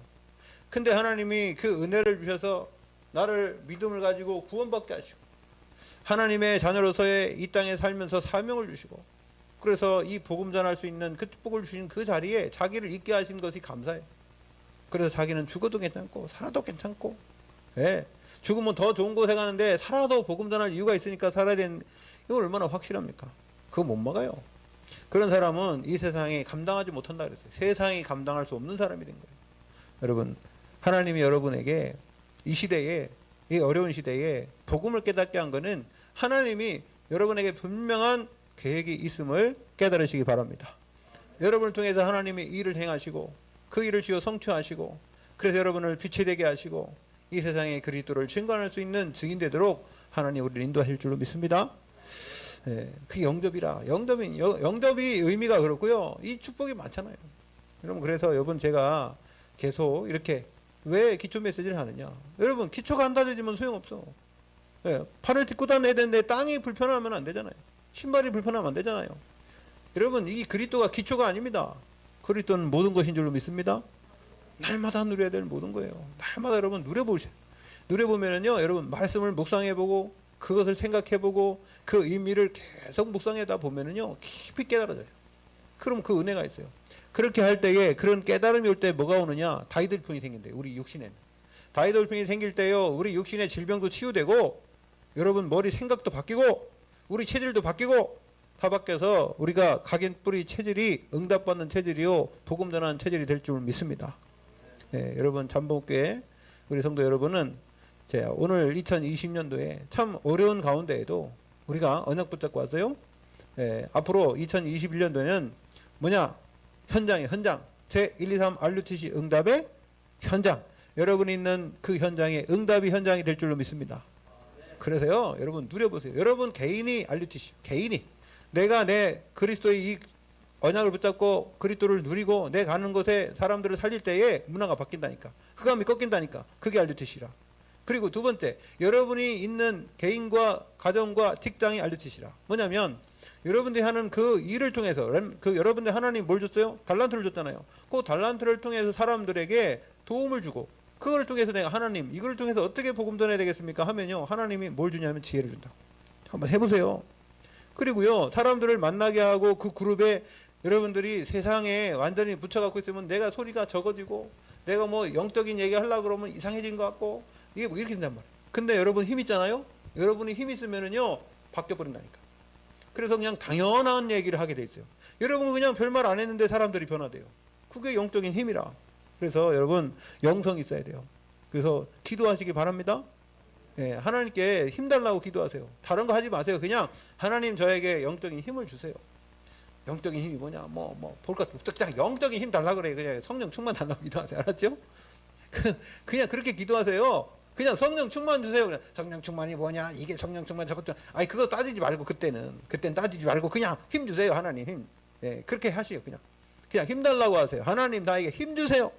근데 하나님이 그 은혜를 주셔서 나를 믿음을 가지고 구원받게 하시고 하나님의 자녀로서의 이 땅에 살면서 사명을 주시고 그래서 이 복음 전할 수 있는 그 축복을 주신 그 자리에 자기를 있게 하신 것이 감사해요. 그래서 자기는 죽어도 괜찮고 살아도 괜찮고, 예, 죽으면 더 좋은 곳에 가는데 살아도 복음 전할 이유가 있으니까 살아야 되는, 이거 얼마나 확실합니까? 그거 못 막아요. 그런 사람은 이 세상에 감당하지 못한다 그랬어요. 세상이 감당할 수 없는 사람이 된 거예요. 여러분 하나님이 여러분에게 이 시대에, 이 어려운 시대에 복음을 깨닫게 한 거는 하나님이 여러분에게 분명한 계획이 있음을 깨달으시기 바랍니다. 여러분을 통해서 하나님이 일을 행하시고 그 일을 지어 성취하시고 그래서 여러분을 빛이 되게 하시고 이 세상에 그리스도를 증거할 수 있는 증인 되도록 하나님 우리를 인도하실 줄로 믿습니다. 예, 그게 영접이라. 영접이 의미가 그렇고요. 이 축복이 많잖아요. 여러분 그래서 여러분 제가 계속 이렇게 왜 기초 메시지를 하느냐. 여러분 기초가 안 다져지면 소용없어. 예, 팔을 딛고 다녀야 되는데 땅이 불편하면 안 되잖아요. 신발이 불편하면 안 되잖아요. 여러분 이 그리스도가 기초가 아닙니다. 그리스도는 모든 것인 줄로 믿습니다. 날마다 누려야 될 모든 거예요. 날마다 여러분 누려보세요. 누려보면은요 여러분 말씀을 묵상해보고 그것을 생각해보고 그 의미를 계속 묵상하다 보면은요 깊이 깨달아져요. 그럼 그 은혜가 있어요. 그렇게 할 때에 그런 깨달음이 올 때 뭐가 오느냐. 다이돌풍이 생긴대요. 우리 육신에는. 다이돌풍이 생길 때요 우리 육신의 질병도 치유되고 여러분 머리 생각도 바뀌고 우리 체질도 바뀌고 다 바뀌어서 우리가 각인 뿌리 체질이 응답받는 체질이요 복음 전하는 체질이 될 줄 믿습니다. 예, 여러분 잠복교회 우리 성도 여러분은 제가 오늘 2020년도에 참 어려운 가운데에도 우리가 언약 붙잡고 왔어요. 예, 앞으로 2021년도에는 뭐냐? 현장이에요. 현장. 제 1, 2, 3 RUTC 응답의 현장. 여러분이 있는 그 현장에 응답이 현장이 될 줄로 믿습니다. 그래서요, 여러분 누려보세요. 여러분 개인이 RUTC, 개인이 내가 내 그리스도의 이 언약을 붙잡고 그리스도를 누리고 내 가는 곳에 사람들을 살릴 때에 문화가 바뀐다니까. 흑암이 꺾인다니까. 그게 RUTC라. 그리고 두 번째, 여러분이 있는 개인과 가정과 직장이 RUTC라. 뭐냐면 여러분들이 하는 그 일을 통해서 그 여러분들 하나님 뭘 줬어요? 달란트를 줬잖아요. 그 달란트를 통해서 사람들에게 도움을 주고 그걸 통해서 내가 하나님 이걸 통해서 어떻게 복음 전해야 되겠습니까? 하면요, 하나님이 뭘 주냐면 지혜를 준다. 한번 해보세요. 그리고요, 사람들을 만나게 하고 그 그룹에 여러분들이 세상에 완전히 붙여갖고 있으면 내가 소리가 적어지고 내가 뭐 영적인 얘기 하려고 그러면 이상해진 것 같고 이게 뭐 이렇게 된단 말이에요. 근데 여러분 힘 있잖아요. 여러분이 힘 있으면은요 바뀌어버린다니까. 그래서 그냥 당연한 얘기를 하게 돼 있어요. 여러분 그냥 별말 안 했는데 사람들이 변화돼요. 그게 영적인 힘이라. 그래서 여러분 영성이 있어야 돼요. 그래서 기도하시기 바랍니다. 예, 하나님께 힘 달라고 기도하세요. 다른 거 하지 마세요. 그냥 하나님 저에게 영적인 힘을 주세요. 영적인 힘이 뭐냐? 볼 것 같아. 영적인 힘 달라 그래. 그냥 성령 충만 달라고 기도하세요. 알았죠? 그냥 그렇게 기도하세요. 그냥 성령 충만 주세요. 그냥 성령 충만이 뭐냐? 이게 성령 충만 저것도. 아니 그거 따지지 말고 그때는 따지지 말고 그냥 힘 주세요. 하나님 힘. 예, 그렇게 하시요. 그냥 힘 달라고 하세요. 하나님 나에게 힘 주세요.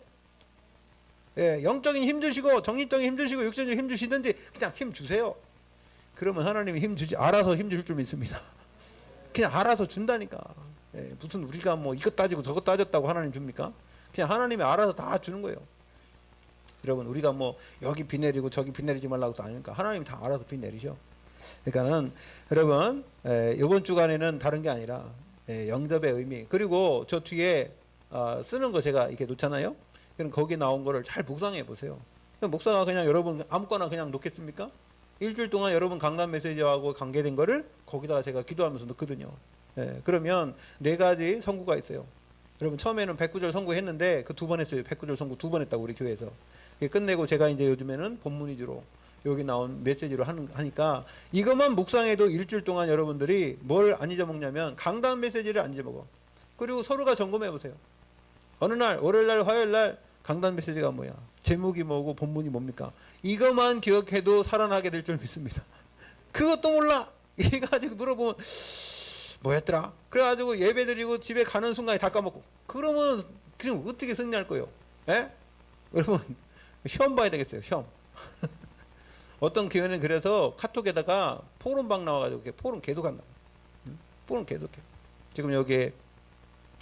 예, 영적인 힘 주시고 정신적인 힘 주시고 육신적인 힘 주시든지 그냥 힘 주세요. 그러면 하나님이 힘 주지 알아서 힘 줄 줄 믿습니다. 그냥 알아서 준다니까. 예, 무슨 우리가 뭐 이것 따지고 저것 따졌다고 하나님 줍니까? 그냥 하나님이 알아서 다 주는 거예요. 여러분 우리가 뭐 여기 비 내리고 저기 비 내리지 말라고도 아니니까 하나님이 다 알아서 비 내리셔. 그러니까는 여러분 이번 주간에는 다른 게 아니라 영접의 의미 그리고 저 뒤에 쓰는 거 제가 이렇게 놓잖아요. 그럼 거기 나온 거를 잘 묵상해 보세요. 목사가 그냥 여러분 아무거나 그냥 놓겠습니까? 일주일 동안 여러분 강단 메시지하고 관계된 거를 거기다가 제가 기도하면서 넣거든요. 그러면 4가지 선구가 있어요. 여러분 처음에는 109절 선구했는데 그 2번 했어요. 109절 선구 2번 했다고 우리 교회에서. 끝내고 제가 이제 요즘에는 본문 위주로 여기 나온 메시지로 하니까 이것만 묵상해도 일주일 동안 여러분들이 뭘 안 잊어먹냐면 강단 메시지를 안 잊어먹어. 그리고 서로가 점검해 보세요. 어느 날 월요일 날 화요일 날 강단 메시지가 뭐야? 제목이 뭐고 본문이 뭡니까? 이것만 기억해도 살아나게 될 줄 믿습니다. 그것도 몰라. 이거 가지고 물어보면 뭐였더라? 그래가지고 예배드리고 집에 가는 순간에 다 까먹고 그러면 그럼 어떻게 승리할 거예요? 예? 여러분 시험 봐야 되겠어요. 시험. 어떤 교회는 그래서 카톡에다가 포럼방 나와가지고 포럼 계속한다. 포럼 계속해. 지금 여기에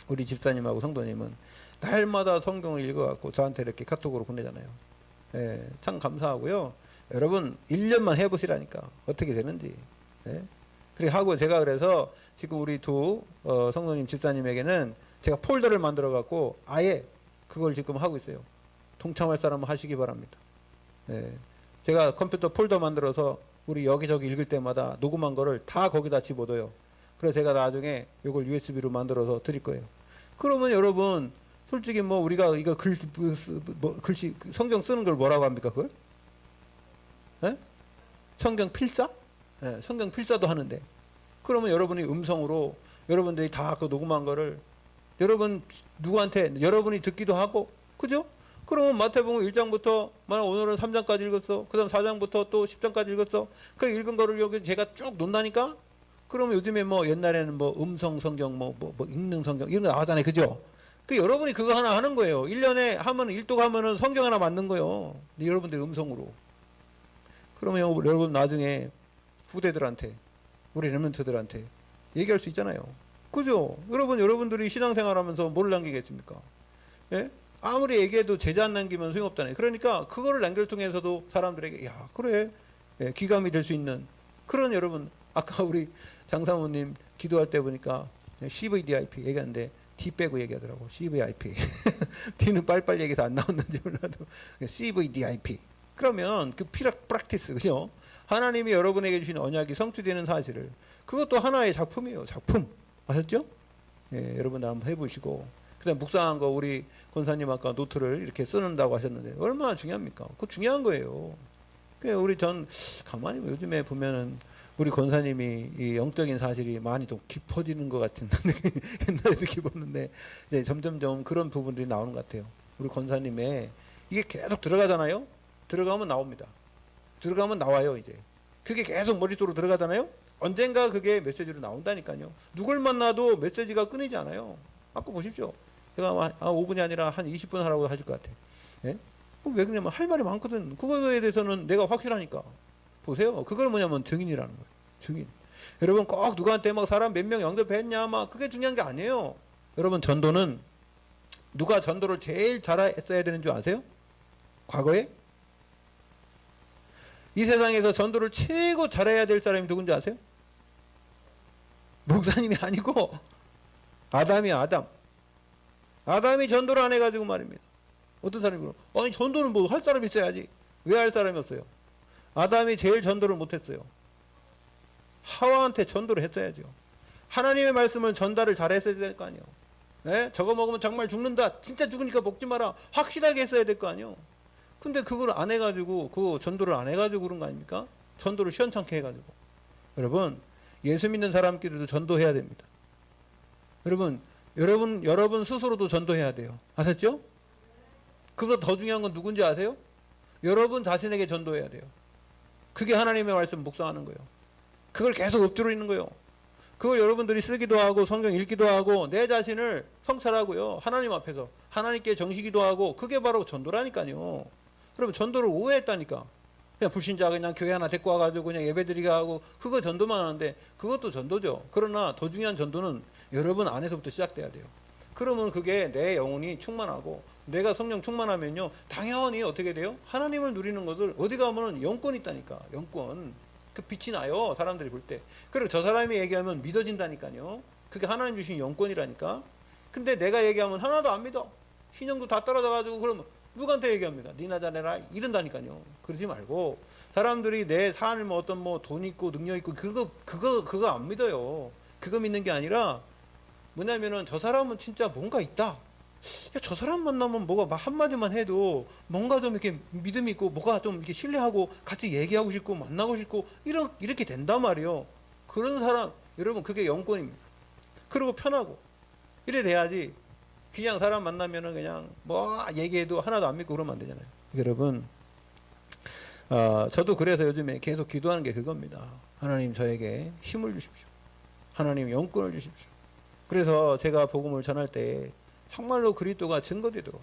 우리 집사님하고 성도님은 날마다 성경을 읽어갖고 저한테 이렇게 카톡으로 보내잖아요. 예, 참 감사하고요. 여러분 1년만 해보시라니까 어떻게 되는지. 예? 그렇게 하고 제가 그래서 지금 우리 두 성도님 집사님에게는 제가 폴더를 만들어갖고 아예 그걸 지금 하고 있어요. 동참할 사람은 하시기 바랍니다. 예. 제가 컴퓨터 폴더 만들어서 우리 여기저기 읽을 때마다 녹음한 거를 다 거기다 집어넣어요. 그래서 제가 나중에 이걸 USB로 만들어서 드릴 거예요. 그러면 여러분 솔직히 뭐 우리가 이거 글씨 성경 쓰는 걸 뭐라고 합니까 그걸? 예? 성경 필사? 예, 성경 필사도 하는데 그러면 여러분이 음성으로 여러분들이 다 그 녹음한 거를 여러분 누구한테 여러분이 듣기도 하고 그죠? 그러면 마태복음 1장부터 만약 오늘은 3장까지 읽었어. 그 다음 4장부터 또 10장까지 읽었어. 그 읽은 거를 여기 제가 쭉 놓는다니까? 그러면 요즘에 뭐 옛날에는 뭐 음성 성경 뭐 읽는 성경 이런 거 나왔잖아요. 그죠? 그 여러분이 그거 하나 하는 거예요. 1년에 하면 일독 하면은 성경 하나 만든 거예요. 여러분들 음성으로. 그러면 여러분 나중에 후대들한테 우리 레멘트들한테 얘기할 수 있잖아요. 그죠? 여러분들이 신앙생활 하면서 뭘 남기겠습니까? 예? 아무리 얘기해도 제자 안 남기면 소용없잖아요. 그러니까 그거를 남길 통해서도 사람들에게 야 그래 예, 귀감이 될 수 있는 그런 여러분 아까 우리 장사모님 기도할 때 보니까 CVDIP 얘기하는데 D 빼고 얘기하더라고. CVIP D는 빨리빨리 얘기도 안 나왔는지 몰라도 CVDIP 그러면 그 프랙티스 그죠? 하나님이 여러분에게 주신 언약이 성취되는 사실을 그것도 하나의 작품이에요. 작품 아셨죠? 예, 여러분들 한번 해보시고 그다음 묵상한 거 우리 권사님 아까 노트를 이렇게 쓰는다고 하셨는데 얼마나 중요합니까? 그거 중요한 거예요. 그 우리 전 가만히 요즘에 보면은 우리 권사님이 이 영적인 사실이 많이 좀 깊어지는 것 같은 옛날에도 깊었는데 이제 점점점 그런 부분들이 나오는 것 같아요. 우리 권사님의 이게 계속 들어가잖아요. 들어가면 나옵니다. 들어가면 나와요. 이제 그게 계속 머릿속으로 들어가잖아요. 언젠가 그게 메시지로 나온다니까요. 누굴 만나도 메시지가 끊이지 않아요. 아까 보십시오. 제가 5분이 아니라 한 20분 하라고 하실 것 같아요. 예? 왜 그러냐면 할 말이 많거든. 그거에 대해서는 내가 확실하니까. 보세요. 그걸 뭐냐면 증인이라는 거예요. 증인. 여러분 꼭 누구한테 막 사람 몇 명 영접했냐 막 그게 중요한 게 아니에요. 여러분 전도는 누가 전도를 제일 잘했어야 되는 줄 아세요? 과거에? 이 세상에서 전도를 최고 잘해야 될 사람이 누군지 아세요? 목사님이 아니고 아담이야. 아담. 아담이 전도를 안 해가지고 말입니다. 어떤 사람이 그러 아니 전도는 뭐 할 사람이 있어야지. 왜 할 사람이 없어요? 아담이 제일 전도를 못했어요. 하와한테 전도를 했어야죠. 하나님의 말씀을 전달을 잘했어야 될 거 아니에요. 네? 저거 먹으면 정말 죽는다. 진짜 죽으니까 먹지 마라. 확실하게 했어야 될 거 아니에요. 근데 그걸 안 해가지고 그 전도를 안 해가지고 그런 거 아닙니까? 전도를 시원찮게 해가지고. 여러분 예수 믿는 사람끼리도 전도해야 됩니다. 여러분 스스로도 전도해야 돼요. 아셨죠? 그보다 더 중요한 건 누군지 아세요? 여러분 자신에게 전도해야 돼요. 그게 하나님의 말씀 묵상하는 거예요. 그걸 계속 엎드려 있는 거예요. 그걸 여러분들이 쓰기도 하고 성경 읽기도 하고 내 자신을 성찰하고요. 하나님 앞에서 하나님께 정시기도 하고 그게 바로 전도라니까요. 여러분 전도를 오해했다니까. 그냥 불신자 그냥 교회 하나 데리고 와가지고 그냥 예배드리게 하고 그거 전도만 하는데 그것도 전도죠. 그러나 더 중요한 전도는 여러분 안에서부터 시작돼야 돼요. 그러면 그게 내 영혼이 충만하고 내가 성령 충만하면요. 당연히 어떻게 돼요? 하나님을 누리는 것을 어디 가면은 영권이 있다니까. 영권. 그 빛이 나요. 사람들이 볼 때. 그리고 저 사람이 얘기하면 믿어진다니까요. 그게 하나님 주신 영권이라니까. 근데 내가 얘기하면 하나도 안 믿어. 신용도 다 떨어져가지고 그러면 누구한테 얘기합니까? 니나 잘해라 이런다니까요. 그러지 말고 사람들이 내 삶을 뭐 어떤 뭐 돈 있고 능력 있고 그거 안 믿어요. 그거 믿는 게 아니라 뭐냐면은 저 사람은 진짜 뭔가 있다. 야, 저 사람 만나면 뭐가 막 한마디만 해도 뭔가 좀 이렇게 믿음이 있고 뭐가 좀 이렇게 신뢰하고 같이 얘기하고 싶고 만나고 싶고 이렇게 된단 말이에요. 그런 사람 여러분 그게 영권입니다. 그리고 편하고 이래 돼야지 그냥 사람 만나면은 그냥 뭐 얘기해도 하나도 안 믿고 그러면 안 되잖아요. 여러분 저도 그래서 요즘에 계속 기도하는 게 그겁니다. 하나님 저에게 힘을 주십시오. 하나님 영권을 주십시오. 그래서 제가 복음을 전할 때 정말로 그리스도가 증거되도록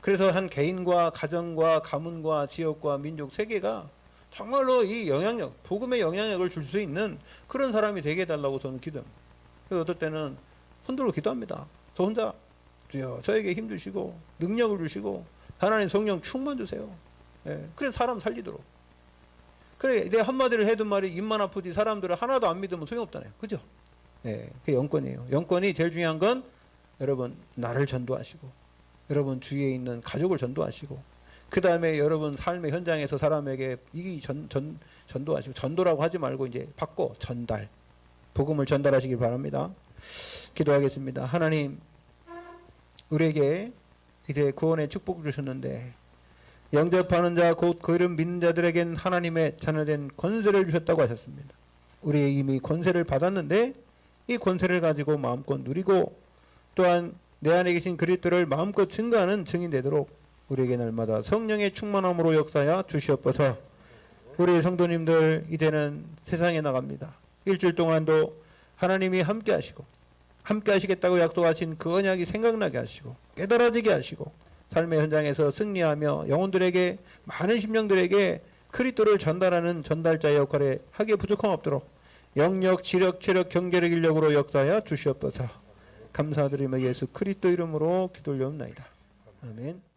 그래서 한 개인과 가정과 가문과 지역과 민족 세계가 정말로 이 영향력 복음의 영향력을 줄 수 있는 그런 사람이 되게 해달라고 저는 기도합니다. 그래서 어떨 때는 흔들어 기도합니다. 저 혼자 주여 저에게 힘 주시고 능력을 주시고 하나님 성령 충만 주세요. 예, 그래서 사람 살리도록. 그래 내 한마디를 해둔 말이 입만 아프지 사람들을 하나도 안 믿으면 소용없잖아요. 그죠? 예, 그게 영권이에요. 영권이 제일 중요한 건 여러분 나를 전도하시고 여러분 주위에 있는 가족을 전도하시고 그 다음에 여러분 삶의 현장에서 사람에게 전도하시고 전도라고 하지 말고 이제 받고 전달 복음을 전달하시길 바랍니다. 기도하겠습니다. 하나님 우리에게 이제 구원의 축복 주셨는데 영접하는 자 곧 그 이름 믿는 자들에겐 하나님의 자녀된 권세를 주셨다고 하셨습니다. 우리 이미 권세를 받았는데 이 권세를 가지고 마음껏 누리고 또한 내 안에 계신 그리스도를 마음껏 증거하는 증인 되도록 우리에게 날마다 성령의 충만함으로 역사하여 주시옵소서. 우리 성도님들 이제는 세상에 나갑니다. 일주일 동안도 하나님이 함께 하시고 함께 하시겠다고 약속하신 그 언약이 생각나게 하시고 깨달아지게 하시고 삶의 현장에서 승리하며 영혼들에게 많은 심령들에게 그리스도를 전달하는 전달자의 역할에 하기에 부족함 없도록 영력, 지력, 체력, 경제력, 인력으로 역사하여 주시옵소서. 감사드리며 예수 그리스도 이름으로 기도 올려옵나이다. 아멘.